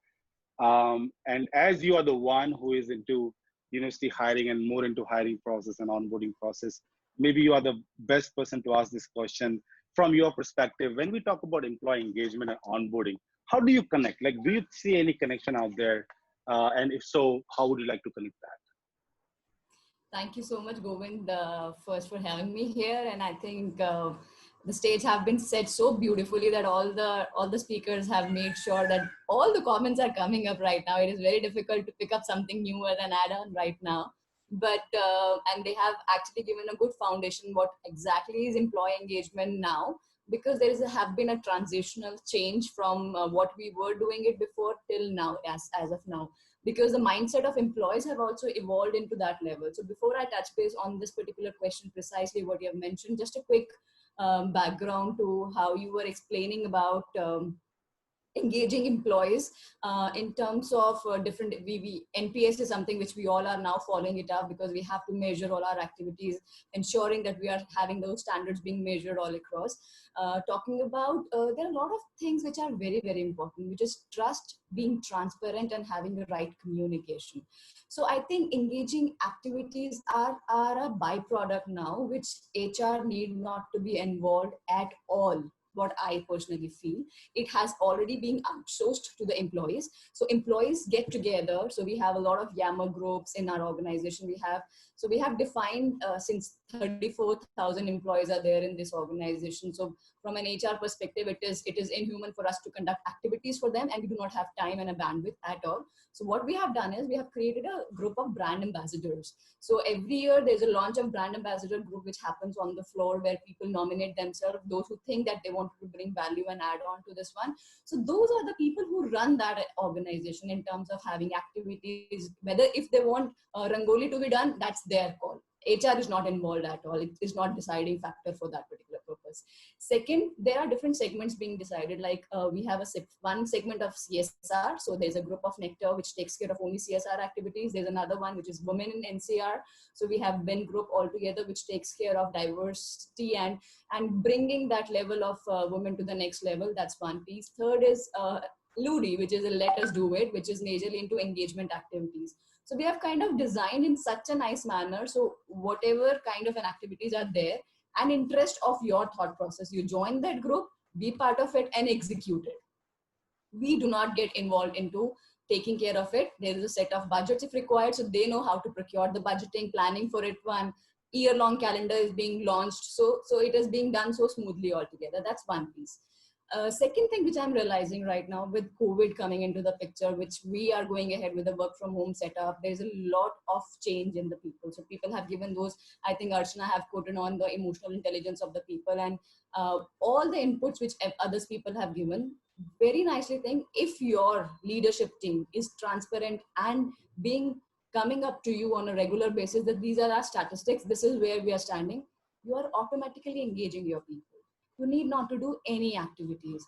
And as you are the one who is into university hiring and more into hiring process and onboarding process, maybe you are the best person to ask this question from your perspective. When we talk about employee engagement and onboarding, how do you connect? Like, do you see any connection out there? And if so, how would you like to connect that? Thank you so much, Govind, first for having me here. And I think the stage have been set so beautifully that all the speakers have made sure that all the comments are coming up right now. It is very difficult to pick up something newer than add on right now. But, and they have actually given a good foundation what exactly is employee engagement now, because there have been a transitional change from what we were doing it before till now, as of now, because the mindset of employees have also evolved into that level. So before I touch base on this particular question, precisely what you have mentioned, just a quick background to how you were explaining about engaging employees in terms of different NPS is something which we all are now following it up, because we have to measure all our activities, ensuring that we are having those standards being measured all across. Talking about there are a lot of things which are very, very important, which is trust, being transparent, and having the right communication. So I think engaging activities are a byproduct now, which HR need not to be involved at all. What I personally feel, it has already been outsourced to the employees. So employees get together. So we have a lot of Yammer groups in our organization. We have defined since 34,000 employees are there in this organization. So from an HR perspective, it is inhuman for us to conduct activities for them, and we do not have time and a bandwidth at all. So what we have done is we have created a group of brand ambassadors. So every year there's a launch of brand ambassador group, which happens on the floor, where people nominate themselves, those who think that they want to bring value and add on to this one. So those are the people who run that organization in terms of having activities, whether if they want Rangoli to be done, that's their call. HR is not involved at all. It is not deciding factor for that particular purpose. Second, there are different segments being decided. Like we have one segment of CSR. So there's a group of Nectar which takes care of only CSR activities. There's another one which is Women in NCR. So we have Ben group altogether, which takes care of diversity and bringing that level of women to the next level. That's one piece. Third is Ludi, which is a Let Us Do It, which is majorly into engagement activities. So we have kind of designed in such a nice manner. So whatever kind of an activities are there, and interest of your thought process, you join that group, be part of it, and execute it. We do not get involved into taking care of it. There is a set of budgets if required, so they know how to procure the budgeting, planning for it. One year-long calendar is being launched, so it is being done so smoothly altogether. That's one piece. Second thing which I'm realizing right now with COVID coming into the picture, which we are going ahead with the work from home setup, there's a lot of change in the people. So people have given those, I think Archana have quoted on the emotional intelligence of the people, and all the inputs which others people have given. Very nicely think, if your leadership team is transparent and coming up to you on a regular basis that these are our statistics, this is where we are standing, you are automatically engaging your people. You need not to do any activities.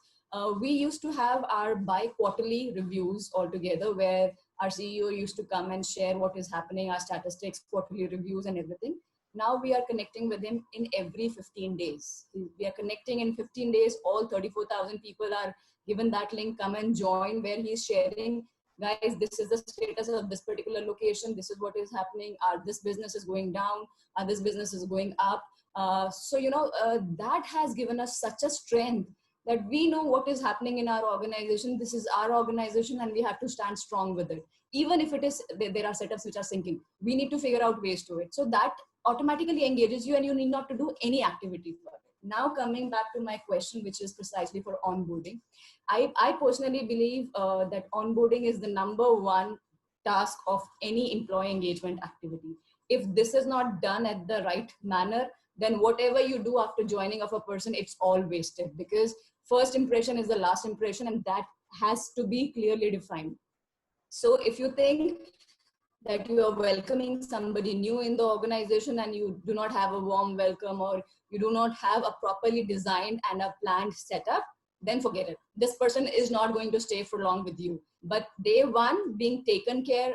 We used to have our bi-quarterly reviews altogether, where our CEO used to come and share what is happening, our statistics, quarterly reviews and everything. Now we are connecting with him in every 15 days. We are connecting in 15 days. All 34,000 people are given that link, come and join, where he's sharing, guys, this is the status of this particular location. This is what is happening. This business is going down. This business is going up. So, that has given us such a strength that we know what is happening in our organization. This is our organization and we have to stand strong with it. Even if it is, there are setups which are sinking, we need to figure out ways to it. So that automatically engages you and you need not to do any activity for it. Now coming back to my question, which is precisely for onboarding. I personally believe that onboarding is the number one task of any employee engagement activity. If this is not done at the right manner, then whatever you do after joining of a person, it's all wasted, because first impression is the last impression and that has to be clearly defined. So if you think that you are welcoming somebody new in the organization and you do not have a warm welcome, or you do not have a properly designed and a planned setup, then forget it. This person is not going to stay for long with you. But day one, being taken care,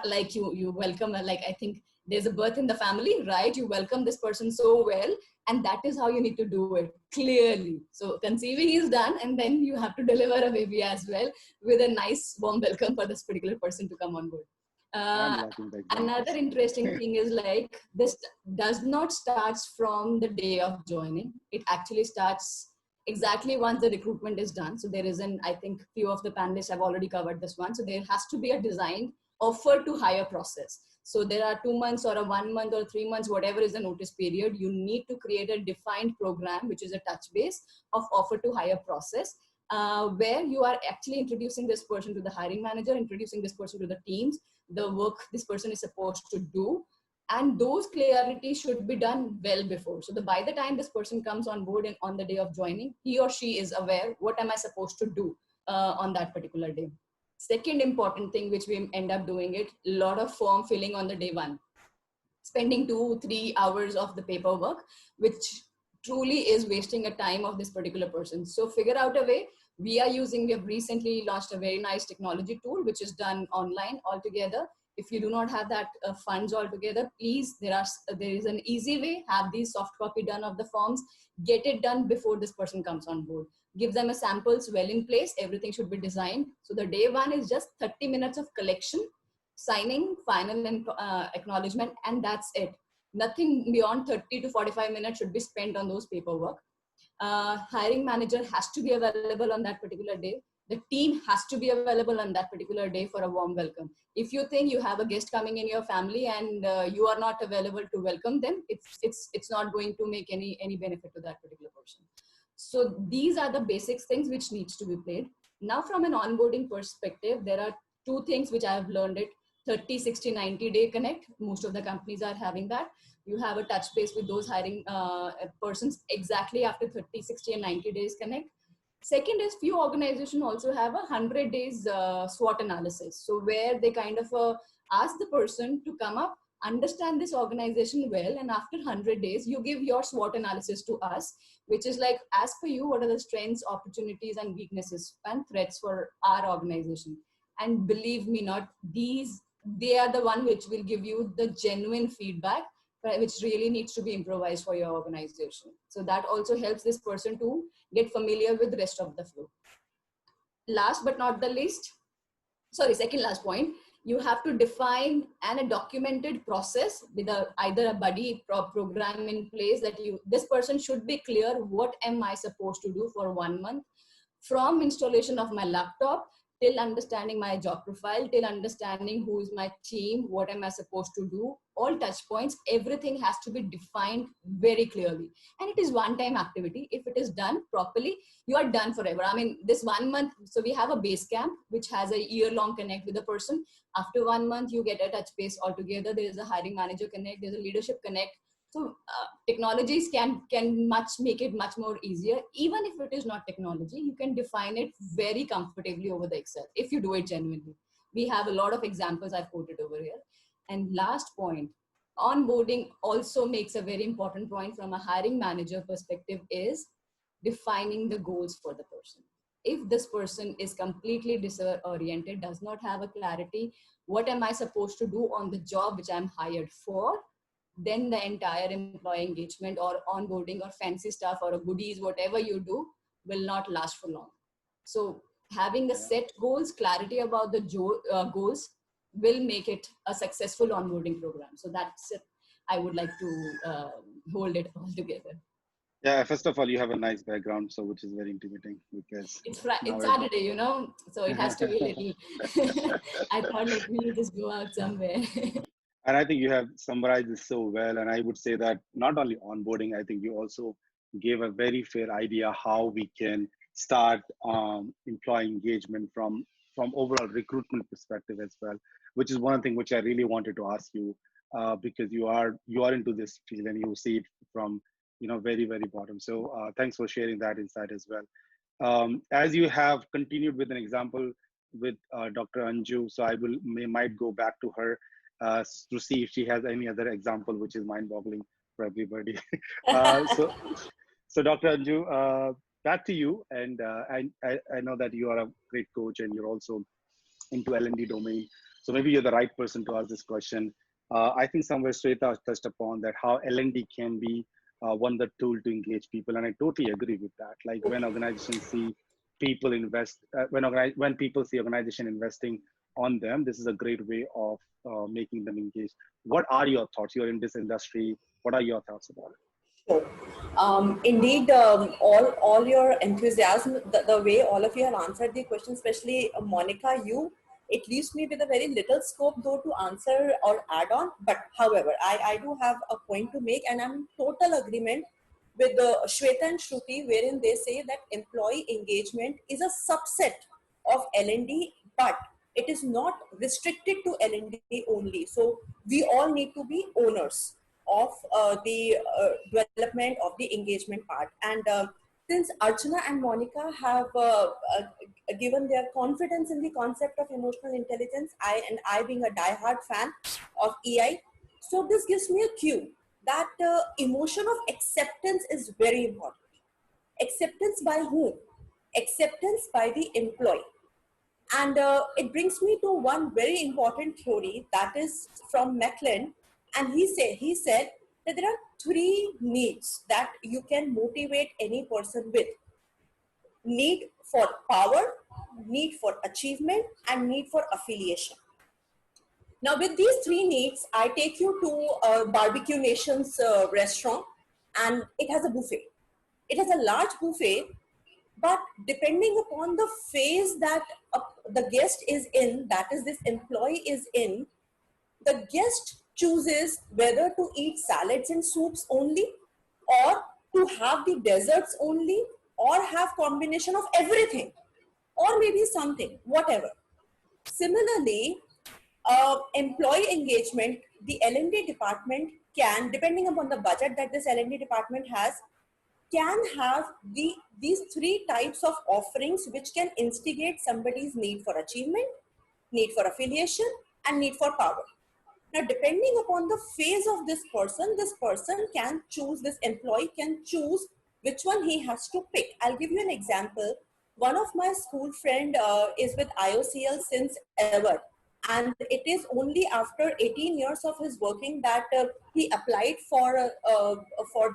like you welcome, like I think there's a birth in the family, right? You welcome this person so well, and that is how you need to do it clearly. So conceiving is done, and then you have to deliver a baby as well with a nice warm welcome for this particular person to come on board. Another interesting thing is, like, this does not start from the day of joining. It actually starts exactly once the recruitment is done. So there is I think few of the panelists have already covered this one. So there has to be a designed offer to hire process. So there are 2 months or a 1 month or 3 months, whatever is the notice period, you need to create a defined program, which is a touch base of offer to hire process, where you are actually introducing this person to the hiring manager, introducing this person to the teams, the work this person is supposed to do. And those clarity should be done well before. So by the time this person comes on board and on the day of joining, he or she is aware, what am I supposed to do on that particular day? Second important thing, which we end up doing it, a lot of form filling on the day one, spending 2-3 hours of the paperwork, which truly is wasting a time of this particular person. So figure out a way We have recently launched a very nice technology tool, which is done online altogether. If you do not have that funds altogether, please, there is an easy way. Have these soft copy done of the forms. Get it done before this person comes on board. Give them a samples well in place. Everything should be designed. So the day one is just 30 minutes of collection, signing, final and acknowledgement, and that's it. Nothing beyond 30 to 45 minutes should be spent on those paperwork. Hiring manager has to be available on that particular day. The team has to be available on that particular day for a warm welcome. If you think you have a guest coming in your family and you are not available to welcome them, it's not going to make any benefit to that particular person. So these are the basic things which needs to be played. Now from an onboarding perspective, there are two things which I have learned it. 30, 60, 90-day connect. Most of the companies are having that. You have a touch base with those hiring persons exactly after 30, 60 and 90 days connect. Second is few organizations also have a 100 days SWOT analysis. So where they kind of ask the person to come up, understand this organization well, and after 100 days, you give your SWOT analysis to us, which is like, as per you, what are the strengths, opportunities, and weaknesses and threats for our organization? And believe me not, they are the one which will give you the genuine feedback, which really needs to be improvised for your organization. So that also helps this person to get familiar with the rest of the flow. Last but not the least, second last point, you have to define a documented process with either a buddy program in place that this person should be clear, what am I supposed to do for 1 month, from installation of my laptop till understanding my job profile, till understanding who is my team, what am I supposed to do, all touch points, everything has to be defined very clearly. And it is one-time activity. If it is done properly, you are done forever. I mean, this 1 month, so we have a base camp, which has a year-long connect with the person. After 1 month, you get a touch base altogether. There is a hiring manager connect, there's a leadership connect. So technologies can make it much more easier. Even if it is not technology, you can define it very comfortably over the Excel if you do it genuinely. We have a lot of examples I've quoted over here. And last point, onboarding also makes a very important point from a hiring manager perspective is defining the goals for the person. If this person is completely disoriented, does not have a clarity, what am I supposed to do on the job which I'm hired for, then the entire employee engagement or onboarding or fancy stuff or goodies, whatever you do, will not last for long. So having the set goals, clarity about the goals will make it a successful onboarding program. So that's it. I would like to hold it all together. Yeah, first of all, you have a nice background, so which is very intimidating because it's Saturday, you know, so it has to be a little. I thought, let me just go out somewhere. And I think you have summarized this so well. And I would say that not only onboarding, I think you also gave a very fair idea how we can start employee engagement from overall recruitment perspective as well, which is one thing which I really wanted to ask you because you are into this field and you see it from very, very bottom. So thanks for sharing that insight as well. As you have continued with an example with Dr. Anju, so I might go back to her to see if she has any other example which is mind-boggling for everybody. So Dr. Anju, back to you. And I know that you are a great coach and you're also into L&D domain. So maybe you're the right person to ask this question. I think somewhere Shweta touched upon that how L&D can be one the tool to engage people, and I totally agree with that. Like when organizations see people invest, when people see organization investing on them, this is a great way of making them engage. What are your thoughts? You're in this industry. What are your thoughts about it? Sure. Indeed, all your enthusiasm, the way all of you have answered the question, especially Monica, it leaves me with a very little scope though to answer or add on. But however, I do have a point to make, and I'm in total agreement with Shweta and Shruti, wherein they say that employee engagement is a subset of L&D, but it is not restricted to L&D only. So we all need to be owners of the development of the engagement part. And since Archana and Monica have given their confidence in the concept of emotional intelligence, I being a diehard fan of EI, so this gives me a cue that emotion of acceptance is very important. Acceptance by whom? acceptance by the employee. And it brings me to one very important theory that is from Macklin. And he said that there are three needs that you can motivate any person with: need for power, need for achievement, and need for affiliation. Now, with these three needs, I take you to Barbecue Nation's restaurant, and it has a buffet. It has a large buffet, but depending upon the phase that the guest is in, that is, this employee is in, the guest chooses whether to eat salads and soups only, or to have the desserts only, or have combination of everything, or maybe something, whatever. Similarly, employee engagement, the L&D department can, depending upon the budget that this L&D department has, can have these three types of offerings which can instigate somebody's need for achievement, need for affiliation, and need for power. Now, depending upon the phase of this person can choose, this employee can choose which one he has to pick. I'll give you an example. One of my school friend is with IOCL since ever. And it is only after 18 years of his working that he applied for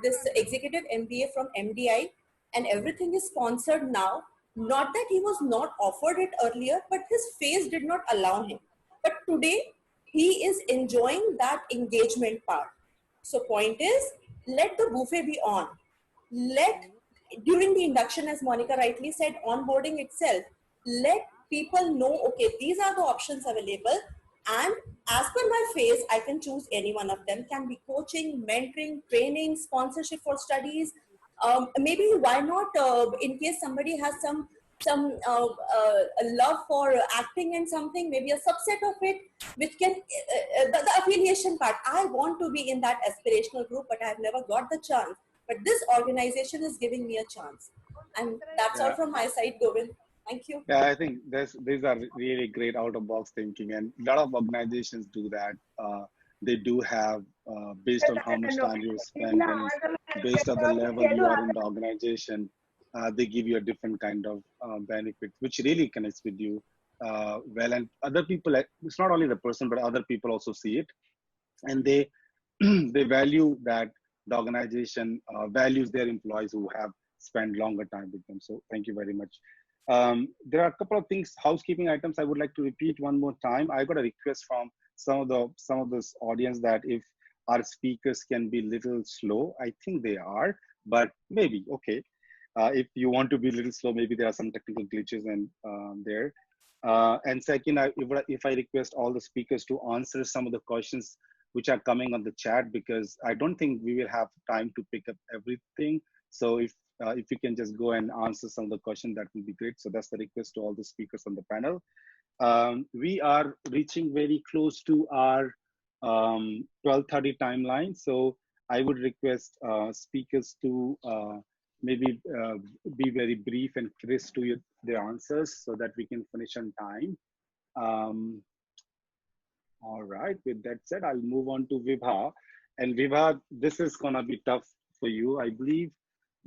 this executive MBA from MDI, and everything is sponsored now. Not that he was not offered it earlier, but his phase did not allow him. But today, he is enjoying that engagement part. So point is, let the buffet be on. During the induction, as Monica rightly said, onboarding itself, let people know, okay, these are the options available, and as per my phase, I can choose any one of them. Can be coaching, mentoring, training, sponsorship for studies. Maybe why not, in case somebody has some love for acting and something, maybe a subset of it, which can, the affiliation part. I want to be in that aspirational group, but I have never got the chance. But this organization is giving me a chance. And that's all from my side, Govind. Thank you. Yeah, I think these are really great out-of-box thinking, and a lot of organizations do that. They do have, based on how much time you spend and based on the level you are in the organization, they give you a different kind of benefit, which really connects with you well. And other people, it's not only the person, but other people also see it, and they they value that the organization values their employees who have spent longer time with them. So thank you very much. There are a couple of things, housekeeping items I would like to repeat one more time. I got a request from some of this audience that if our speakers can be a little slow. I think they are, but maybe, okay. If you want to be a little slow, maybe there are some technical glitches in there. And second, if I request all the speakers to answer some of the questions which are coming on the chat, because I don't think we will have time to pick up everything. So if you can just go and answer some of the questions, that will be great. So that's the request to all the speakers on the panel. We are reaching very close to our 12:30 timeline. So I would request speakers to maybe be very brief and crisp to their answers so that we can finish on time. All right, with that said, I'll move on to Vibha. And Vibha, this is gonna be tough for you, I believe,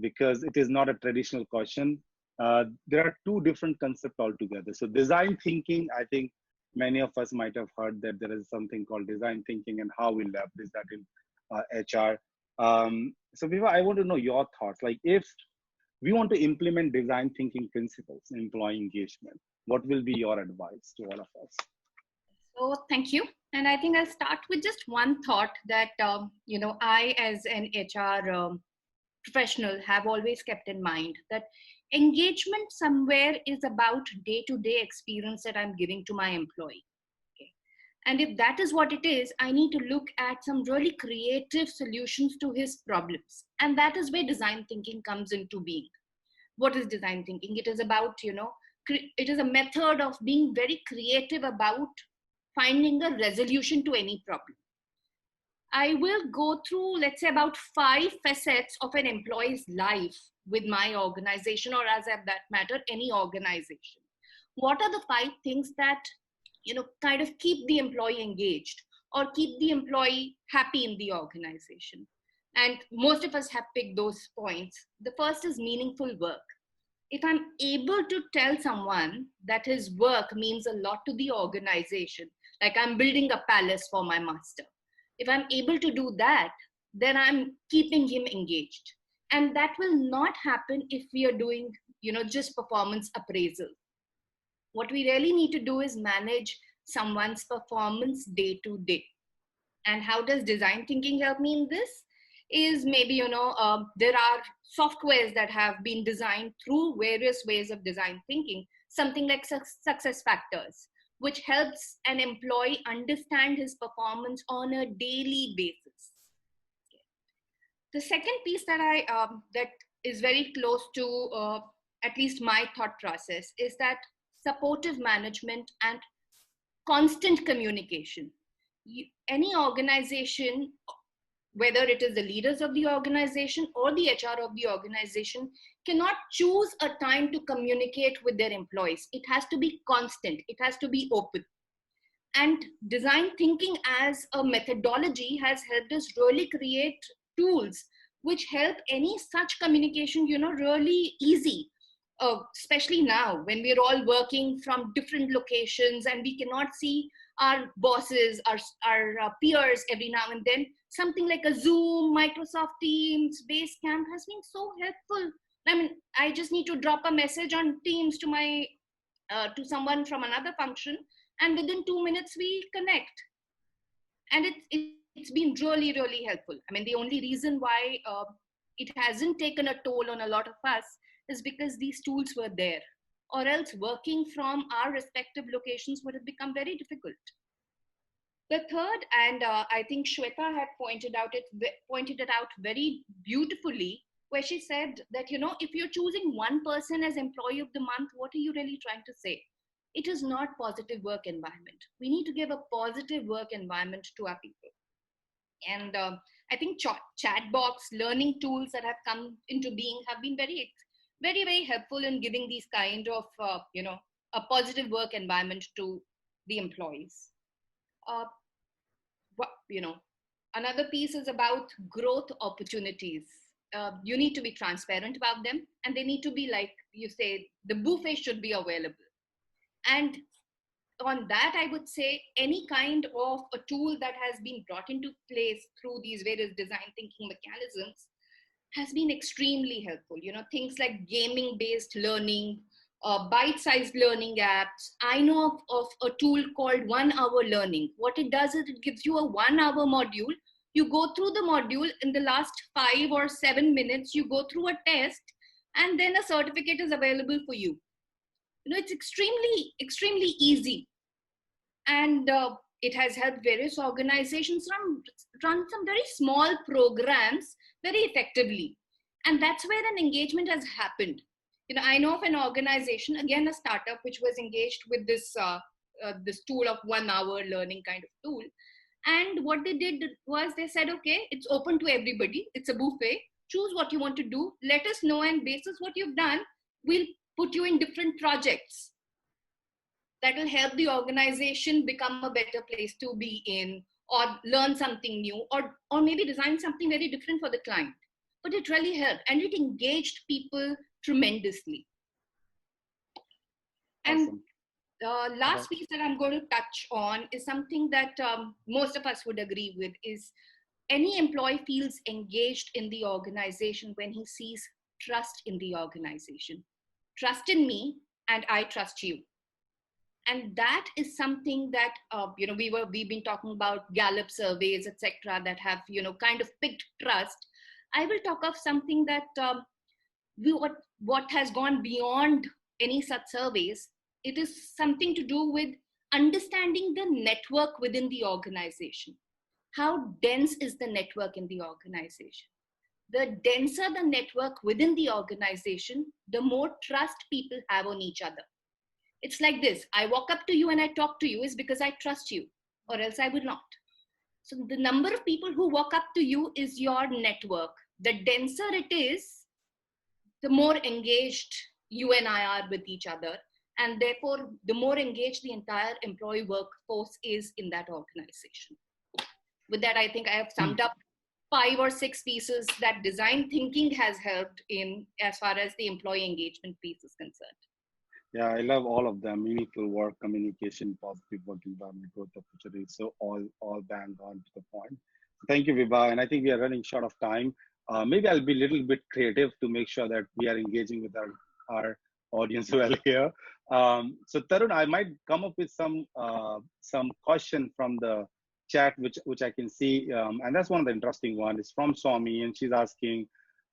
because it is not a traditional question. There are two different concepts altogether. So design thinking, I think many of us might have heard that there is something called design thinking and how we leverage that in HR. So Vibha, I want to know your thoughts. Like if we want to implement design thinking principles in employee engagement, what will be your advice to all of us? So thank you. And I think I'll start with just one thought that, I as an HR professional have always kept in mind that engagement somewhere is about day-to-day experience that I'm giving to my employee. Okay. And if that is what it is, I need to look at some really creative solutions to his problems. And that is where design thinking comes into being. What is design thinking? It is about, it is a method of being very creative about finding a resolution to any problem. I will go through, let's say, about 5 facets of an employee's life with my organization, or as that matter, any organization. What are the 5 things that, kind of keep the employee engaged or keep the employee happy in the organization? And most of us have picked those points. The first is meaningful work. if I'm able to tell someone that his work means a lot to the organization, like I'm building a palace for my master, if I'm able to do that, then I'm keeping him engaged. And that will not happen if we are doing, just performance appraisal. What we really need to do is manage someone's performance day to day. And how does design thinking help me in this? Is maybe, there are softwares that have been designed through various ways of design thinking, something like success factors, which helps an employee understand his performance on a daily basis. The second piece that is very close to at least my thought process is that supportive management and constant communication. Any organization, whether it is the leaders of the organization or the HR of the organization, cannot choose a time to communicate with their employees. It has to be constant. It has to be open. And design thinking as a methodology has helped us really create tools which help any such communication, really easy. Especially now when we're all working from different locations and we cannot see our bosses, our peers every now and then. Something like a Zoom, Microsoft Teams, Basecamp has been so helpful. I mean, I just need to drop a message on Teams to to someone from another function, and within 2 minutes we connect. And it's been really, really helpful. I mean, the only reason why it hasn't taken a toll on a lot of us is because these tools were there, or else working from our respective locations would have become very difficult. The third, and I think Shweta had pointed it out very beautifully, where she said that, if you're choosing one person as employee of the month, what are you really trying to say? It is not positive work environment. We need to give a positive work environment to our people. And I think chat box learning tools that have come into being have been very, very, very helpful in giving these kind of, a positive work environment to the employees. Another piece is about growth opportunities. You need to be transparent about them, and they need to be, like you say, the buffet should be available. And on that, I would say any kind of a tool that has been brought into place through these various design thinking mechanisms has been extremely helpful. Things like gaming-based learning, bite-sized learning apps. I know of a tool called 1 Hour Learning. What it does is it gives you a 1 hour module. You go through the module in the last 5 or 7 minutes, you go through a test, and then a certificate is available for you. It's extremely, extremely easy. And it has helped various organizations run some very small programs very effectively. And that's where an engagement has happened. I know of an organization, again, a startup, which was engaged with this tool of 1 hour learning kind of tool. And what they did was they said, okay, it's open to everybody. It's a buffet. Choose what you want to do. Let us know, and basis what you've done, we'll put you in different projects that will help the organization become a better place to be in, or learn something new, or maybe design something very different for the client. But it really helped, and it engaged people tremendously. And Awesome. the last piece that I'm going to touch on is something that most of us would agree with, is any employee feels engaged in the organization when he sees trust in the organization. Trust in me, and I trust you. And that is something that, we've been talking about Gallup surveys, etc., that have, kind of picked trust. I will talk of something that what has gone beyond any such surveys. It is something to do with understanding the network within the organization. How dense is the network in the organization? The denser the network within the organization, the more trust people have on each other. It's like this: I walk up to you and I talk to you is because I trust you, or else I would not. So the number of people who walk up to you is your network. The denser it is, the more engaged you and I are with each other. And therefore, the more engaged the entire employee workforce is in that organization. With that, I think I have summed up 5 or 6 pieces that design thinking has helped in as far as the employee engagement piece is concerned? Yeah, I love all of them. Meaningful work, communication, positive work environment, growth opportunities. So all bang on to the point. Thank you, Vibha. And I think we are running short of time. Maybe I'll be a little bit creative to make sure that we are engaging with our audience well here. So Tarun, I might come up with some question from the chat, which I can see. And that's one of the interesting ones. It's from Swami, and she's asking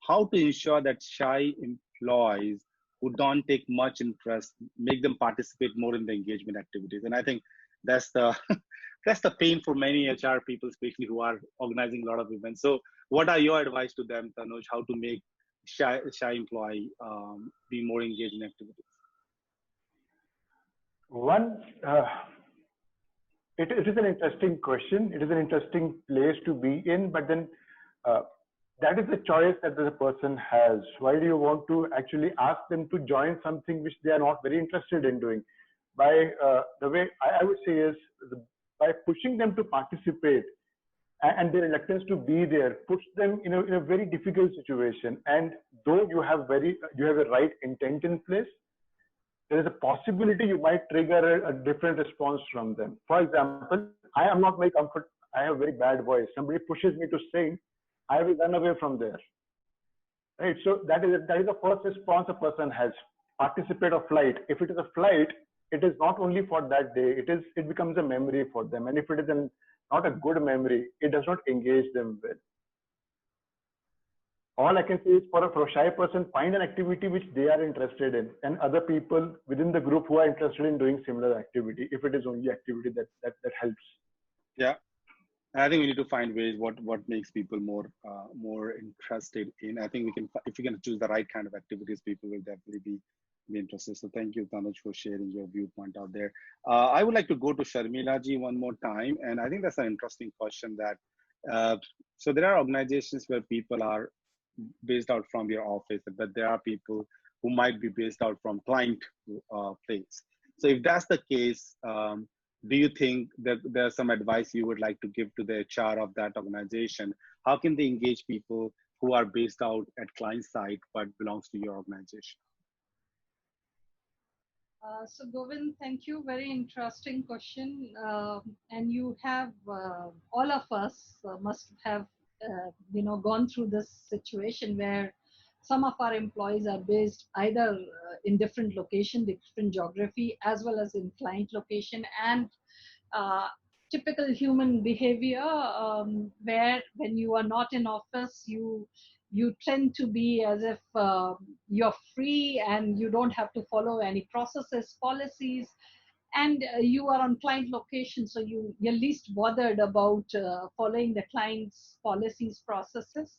how to ensure that shy employees who don't take much interest, make them participate more in the engagement activities. And I think that's the that's the pain for many HR people, especially who are organizing a lot of events. So what are your advice to them, Tanuj, how to make shy employee be more engaged in activities? One, it is an interesting question. It is an interesting place to be in, but then that is a choice that the person has. Why do you want to actually ask them to join something which they are not very interested in doing? By the way I would say is by pushing them to participate and their reluctance to be there puts them in a very difficult situation. And though you have a right intent in place, there is a possibility you might trigger a different response from them. For example, I am not very comfortable. I have a very bad voice. Somebody pushes me to sing, I will run away from there. Right. So that is the first response a person has. Participate or flight. If it is a flight, it is not only for that day. It becomes a memory for them. And if it is not a good memory, it does not engage them well. All I can say is for a shy person, find an activity which they are interested in, and other people within the group who are interested in doing similar activity. If it is only activity that helps. Yeah. I think we need to find ways what makes people more interested in. I think if we can choose the right kind of activities, people will definitely be interested. So thank you, Tanuj, for sharing your viewpoint out there. I would like to go to Sharmila ji one more time, and I think that's an interesting question. That so there are organizations where people are based out from your office, but there are people who might be based out from client place. So if that's the case, do you think that there's some advice you would like to give to the HR of that organization? How can they engage people who are based out at client side but belongs to your organization? So Govind, thank you. Very interesting question. And you have, all of us must have, gone through this situation where some of our employees are based either in different location, different geography, as well as in client location, and typical human behavior where when you are not in office, you tend to be as if you're free and you don't have to follow any processes, policies, and you are on client location, so you're least bothered about following the client's policies, processes.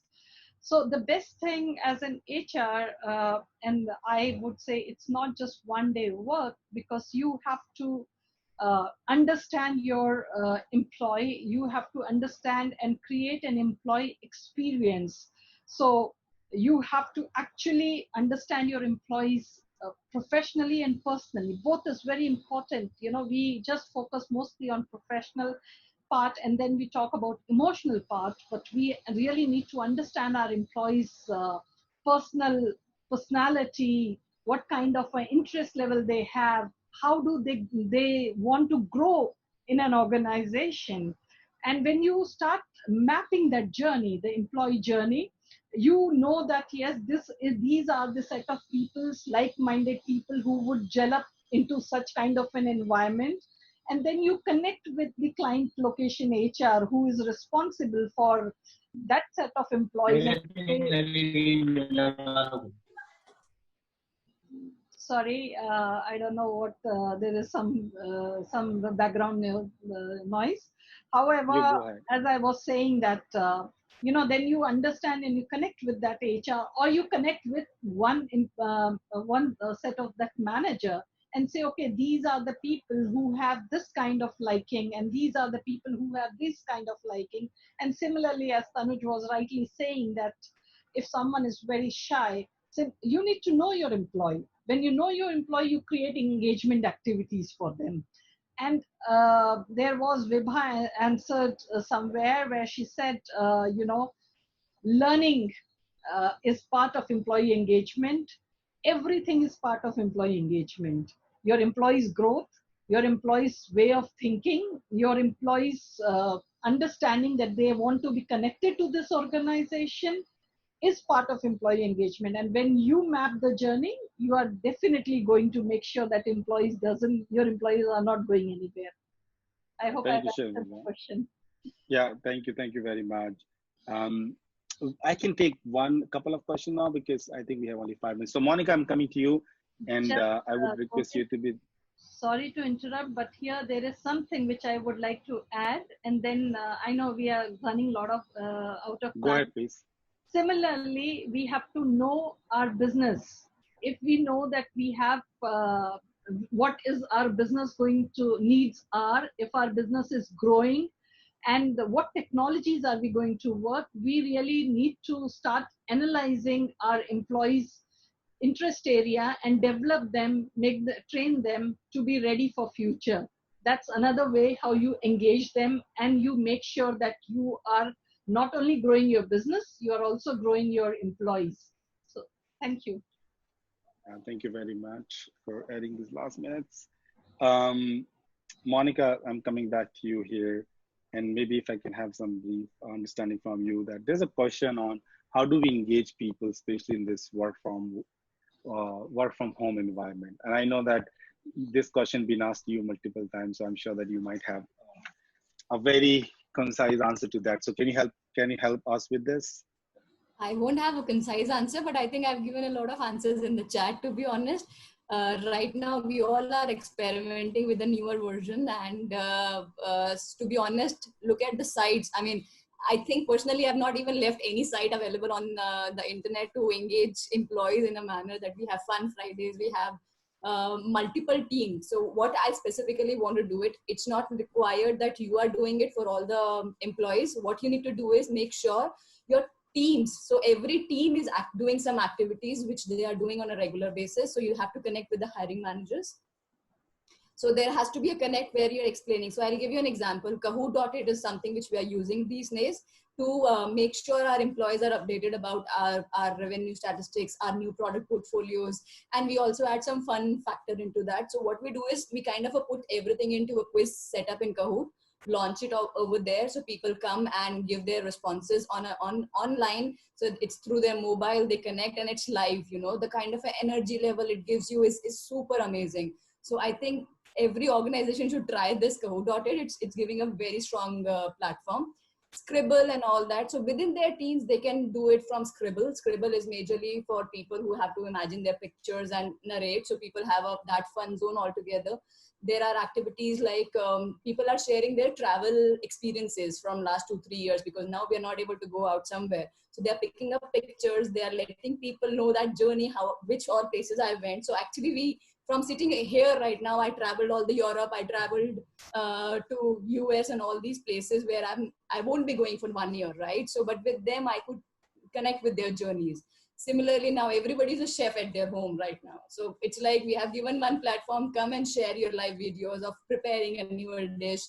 So the best thing as an HR, and I would say it's not just one day work, because you have to understand your employee, you have to understand and create an employee experience. So you have to actually understand your employees professionally and personally. Both is very important. We just focus mostly on professional part and then we talk about emotional part, but we really need to understand our employees' personality, what kind of an interest level they have, how do they want to grow in an organization. And when you start mapping that journey, the employee journey, you know that yes, these are the set of people, like-minded people who would gel up into such kind of an environment. And then you connect with the client location HR who is responsible for that set of employees. Sorry, I don't know what, there is some background noise. However, as I was saying that, then you understand and you connect with that HR, or you connect with one set of that manager and say, okay, these are the people who have this kind of liking, and these are the people who have this kind of liking. And similarly, as Tanuj was rightly saying, that if someone is very shy, so you need to know your employee. When you know your employee, you create engagement activities for them. And there was Vibha answered somewhere where she said, learning is part of employee engagement. Everything is part of employee engagement. Your employees' growth, your employees' way of thinking, your employees' understanding that they want to be connected to this organization is part of employee engagement. And when you map the journey, you are definitely going to make sure that your employees are not going anywhere. I hope Thank I've you, answered the Sharmila. question. Yeah, thank you. Thank you very much. Um, I can take couple of questions now because I think we have only 5 minutes. So Monica, I'm coming to you, and Just, I would request okay. you to be. Sorry to interrupt, but here there is something which I would like to add, and then I know we are running a lot of out of Go time. ahead, please. Similarly, we have to know our business. If we know that we have what is our business going to needs are, if our business is growing, and what technologies are we going to work, we really need to start analyzing our employees' interest area and develop them, train them to be ready for future. That's another way how you engage them, and you make sure that you are not only growing your business, you are also growing your employees. So thank you. Thank you very much for adding these last minutes. Monica, I'm coming back to you here, and maybe if I can have some brief understanding from you that there's a question on how do we engage people, especially in this work from home environment. And I know that this question been asked to you multiple times, so I'm sure that you might have a very concise answer to that. So can you help us with this? I won't have a concise answer, but I think I've given a lot of answers in the chat, to be honest. Right now, we all are experimenting with a newer version. And to be honest, look at the sites. I mean, I think personally, I've not even left any site available on the internet to engage employees in a manner that we have fun Fridays, we have multiple teams. So what I specifically want to do it's not required that you are doing it for all the employees. What you need to do is make sure your teams, so every team is doing some activities which they are doing on a regular basis. So you have to connect with the hiring managers. So there has to be a connect where you're explaining. So I'll give you an example. Kahoot.it is something which we are using these days to make sure our employees are updated about our revenue statistics, our new product portfolios. And we also add some fun factor into that. So what we do is we kind of put everything into a quiz setup in Kahoot, launch it over there, so people come and give their responses online. So it's through their mobile, they connect, and it's live. The kind of energy level it gives you is super amazing. So I think every organization should try this Kahoot.it. It's giving a very strong platform. Scribble and all that. So within their teams, they can do it from Scribble. Scribble is majorly for people who have to imagine their pictures and narrate. So people have that fun zone altogether. There are activities like people are sharing their travel experiences from last 2-3 years, because now we are not able to go out somewhere. So they are picking up pictures. They are letting people know that journey, which all places I went. So actually from sitting here right now, I traveled all the Europe, I traveled to US and all these places where I won't be going for 1 year, right? So, but with them, I could connect with their journeys. Similarly, now everybody's a chef at their home right now. So it's like we have given one platform, come and share your live videos of preparing a newer dish.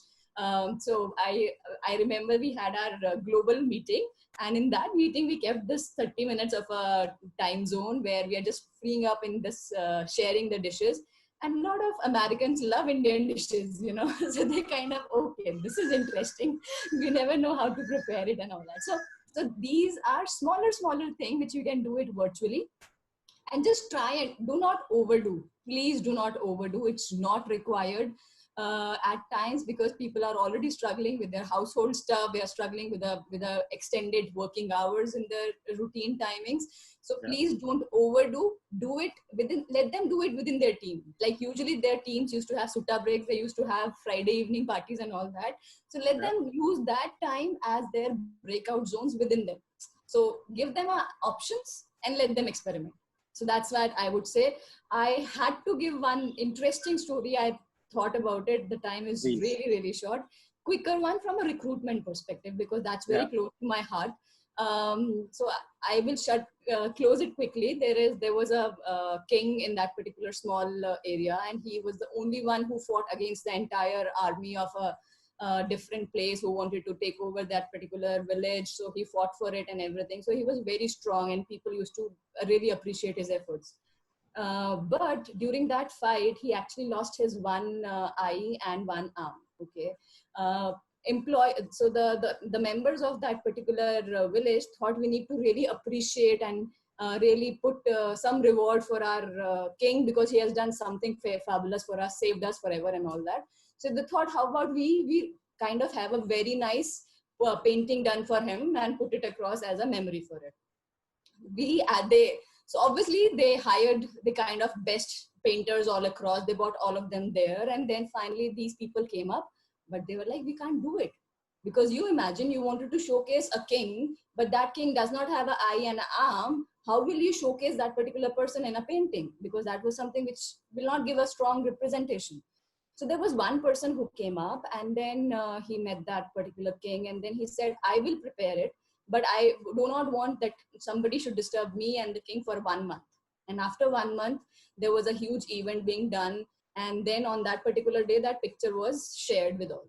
So I remember we had our global meeting, and in that meeting, we kept this 30 minutes of a time zone where we are just freeing up in this sharing the dishes. And a lot of Americans love Indian dishes, so they kind of, okay, this is interesting. We never know how to prepare it and all that. So these are smaller things which you can do it virtually. And just try and do not overdo. Please do not overdo. It's not required at times, because people are already struggling with their household stuff. They are struggling with the extended working hours in their routine timings. So please don't overdo. Do it let them do it within their team. Like usually their teams used to have sutta breaks. They used to have Friday evening parties and all that. So let them use that time as their breakout zones within them. So give them options and let them experiment. So that's what I would say. I had to give one interesting story. I thought about it. The time is really, really short. Quicker one from a recruitment perspective, because that's very close to my heart. So I will close it quickly. There was a king in that particular small area, and he was the only one who fought against the entire army of different place who wanted to take over that particular village. So he fought for it and everything. So he was very strong and people used to really appreciate his efforts. But during that fight, he actually lost his one eye and one arm. Okay. So the members of that particular village thought we need to really appreciate and really put some reward for our king, because he has done something fabulous for us, saved us forever and all that. So they thought, how about we kind of have a very nice painting done for him and put it across as a memory for it. So obviously they hired the kind of best painters all across. They bought all of them there, and then finally these people came up, but they were like, we can't do it, because you imagine you wanted to showcase a king, but that king does not have an eye and an arm. How will you showcase that particular person in a painting? Because that was something which will not give a strong representation. So there was one person who came up, and then he met that particular king, and then he said, I will prepare it, but I do not want that somebody should disturb me and the king for 1 month. And after 1 month, there was a huge event being done. And then on that particular day, that picture was shared with all.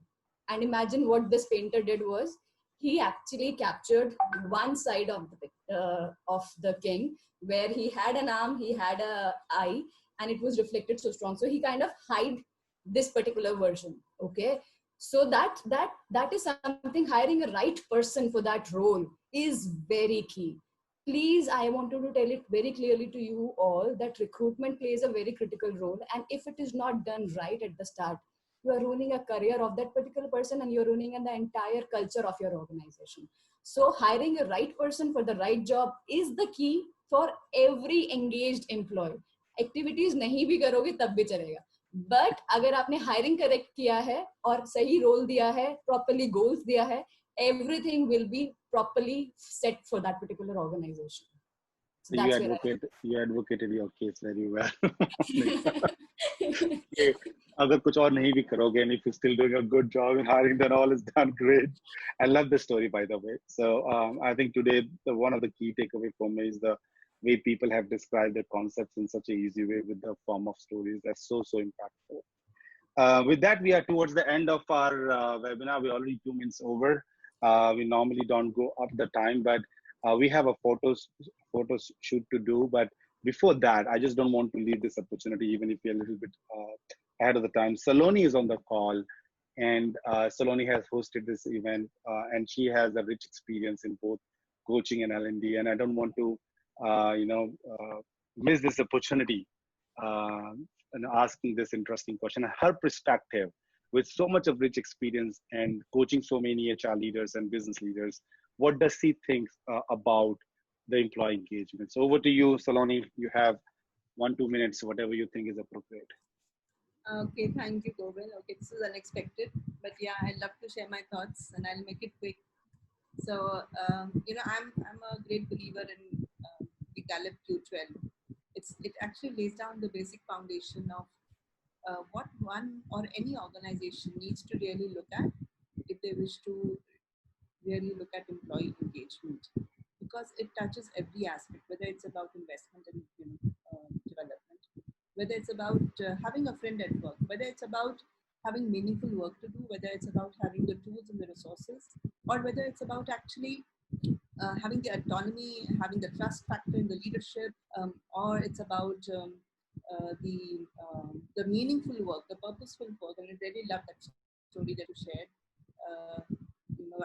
And imagine what this painter did was, he actually captured one side of the king, where he had an arm, he had an eye, and it was reflected so strong. So he kind of hid this particular version. Okay. So that is something, hiring a right person for that role is very key. Please, I wanted to tell it very clearly to you all that recruitment plays a very critical role. And if it is not done right at the start, you are ruining a career of that particular person, and you're ruining the entire culture of your organization. So hiring a right person for the right job is the key for every engaged employee. Activities नहीं भी करोगे तब भी चलेगा. But अगर आपने hiring correct किया है और सही रोल दिया है, प्रॉपर्ली गोल्स दिया है, everything will be properly set for that particular organization. So you advocated your case very well. अगर कुछ और नहीं भी करोगे, and if you're still doing a good job in hiring, then all is done great. I love the story, by the way. So I think today one of the key takeaway for me is the way people have described the concepts in such an easy way with the form of stories. That's so impactful. With that, we are towards the end of our webinar. We're already 2 minutes over. We normally don't go up the time, but we have a photo shoot to do. But before that, I just don't want to leave this opportunity, even if we're a little bit ahead of the time. Saloni is on the call, and Saloni has hosted this event, and she has a rich experience in both coaching and L&D. And I don't want to miss this opportunity and asking this interesting question. Her perspective, with so much of rich experience and coaching so many HR leaders and business leaders, what does she think about the employee engagement? So over to you, Saloni. You have 1-2 minutes, whatever you think is appropriate. Okay, thank you, Govind. Okay, this is unexpected, but yeah, I'd love to share my thoughts, and I'll make it quick. So, I'm a great believer in the Gallup Q12. It actually lays down the basic foundation of what one or any organization needs to really look at if they wish to really look at employee engagement, because it touches every aspect, whether it's about investment and development, whether it's about having a friend at work, whether it's about having meaningful work to do, whether it's about having the tools and the resources, or whether it's about actually having the autonomy, having the trust factor in the leadership, or it's about the meaningful work, the purposeful work. And I really love that story that you shared.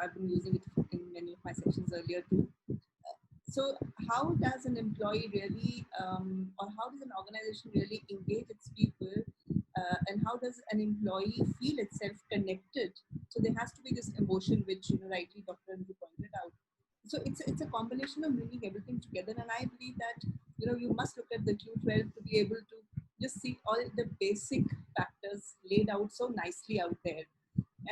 I've been using it in many of my sessions earlier too. So how does an employee really, or how does an organization really engage its people, and how does an employee feel itself connected? So there has to be this emotion, which rightly Dr. Andrew pointed out. So it's a combination of bringing everything together, and I believe that you must look at the Q12 to be able to just see all the basic factors laid out so nicely out there.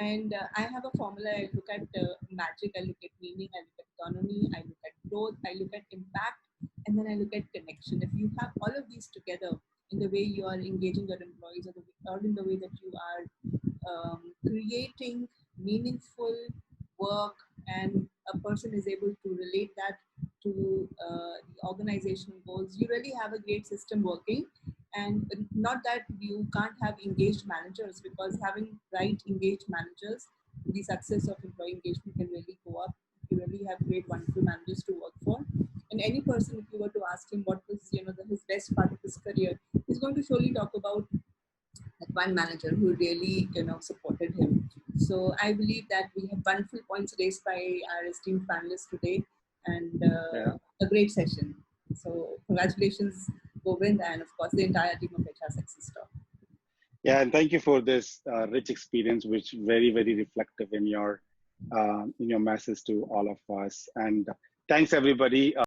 And I have a formula. I look at magic, I look at meaning, I look at autonomy, I look at growth, I look at impact, and then I look at connection. If you have all of these together in the way you are engaging your employees, or in the way that you are creating meaningful work, and a person is able to relate that to the organizational goals, you really have a great system working. And not that you can't have engaged managers, because having right engaged managers the success of employee engagement can really go up. You really have great, wonderful managers to work for. And any person, if you were to ask him what was, his best part of his career, he's going to surely talk about that one manager who really, supported him. So I believe that we have wonderful points raised by our esteemed panelists today, and a great session. So congratulations, Govind, and of course the entire team of HR Success Talk. Yeah, and thank you for this rich experience, which very, very reflective in your message to all of us. And thanks everybody.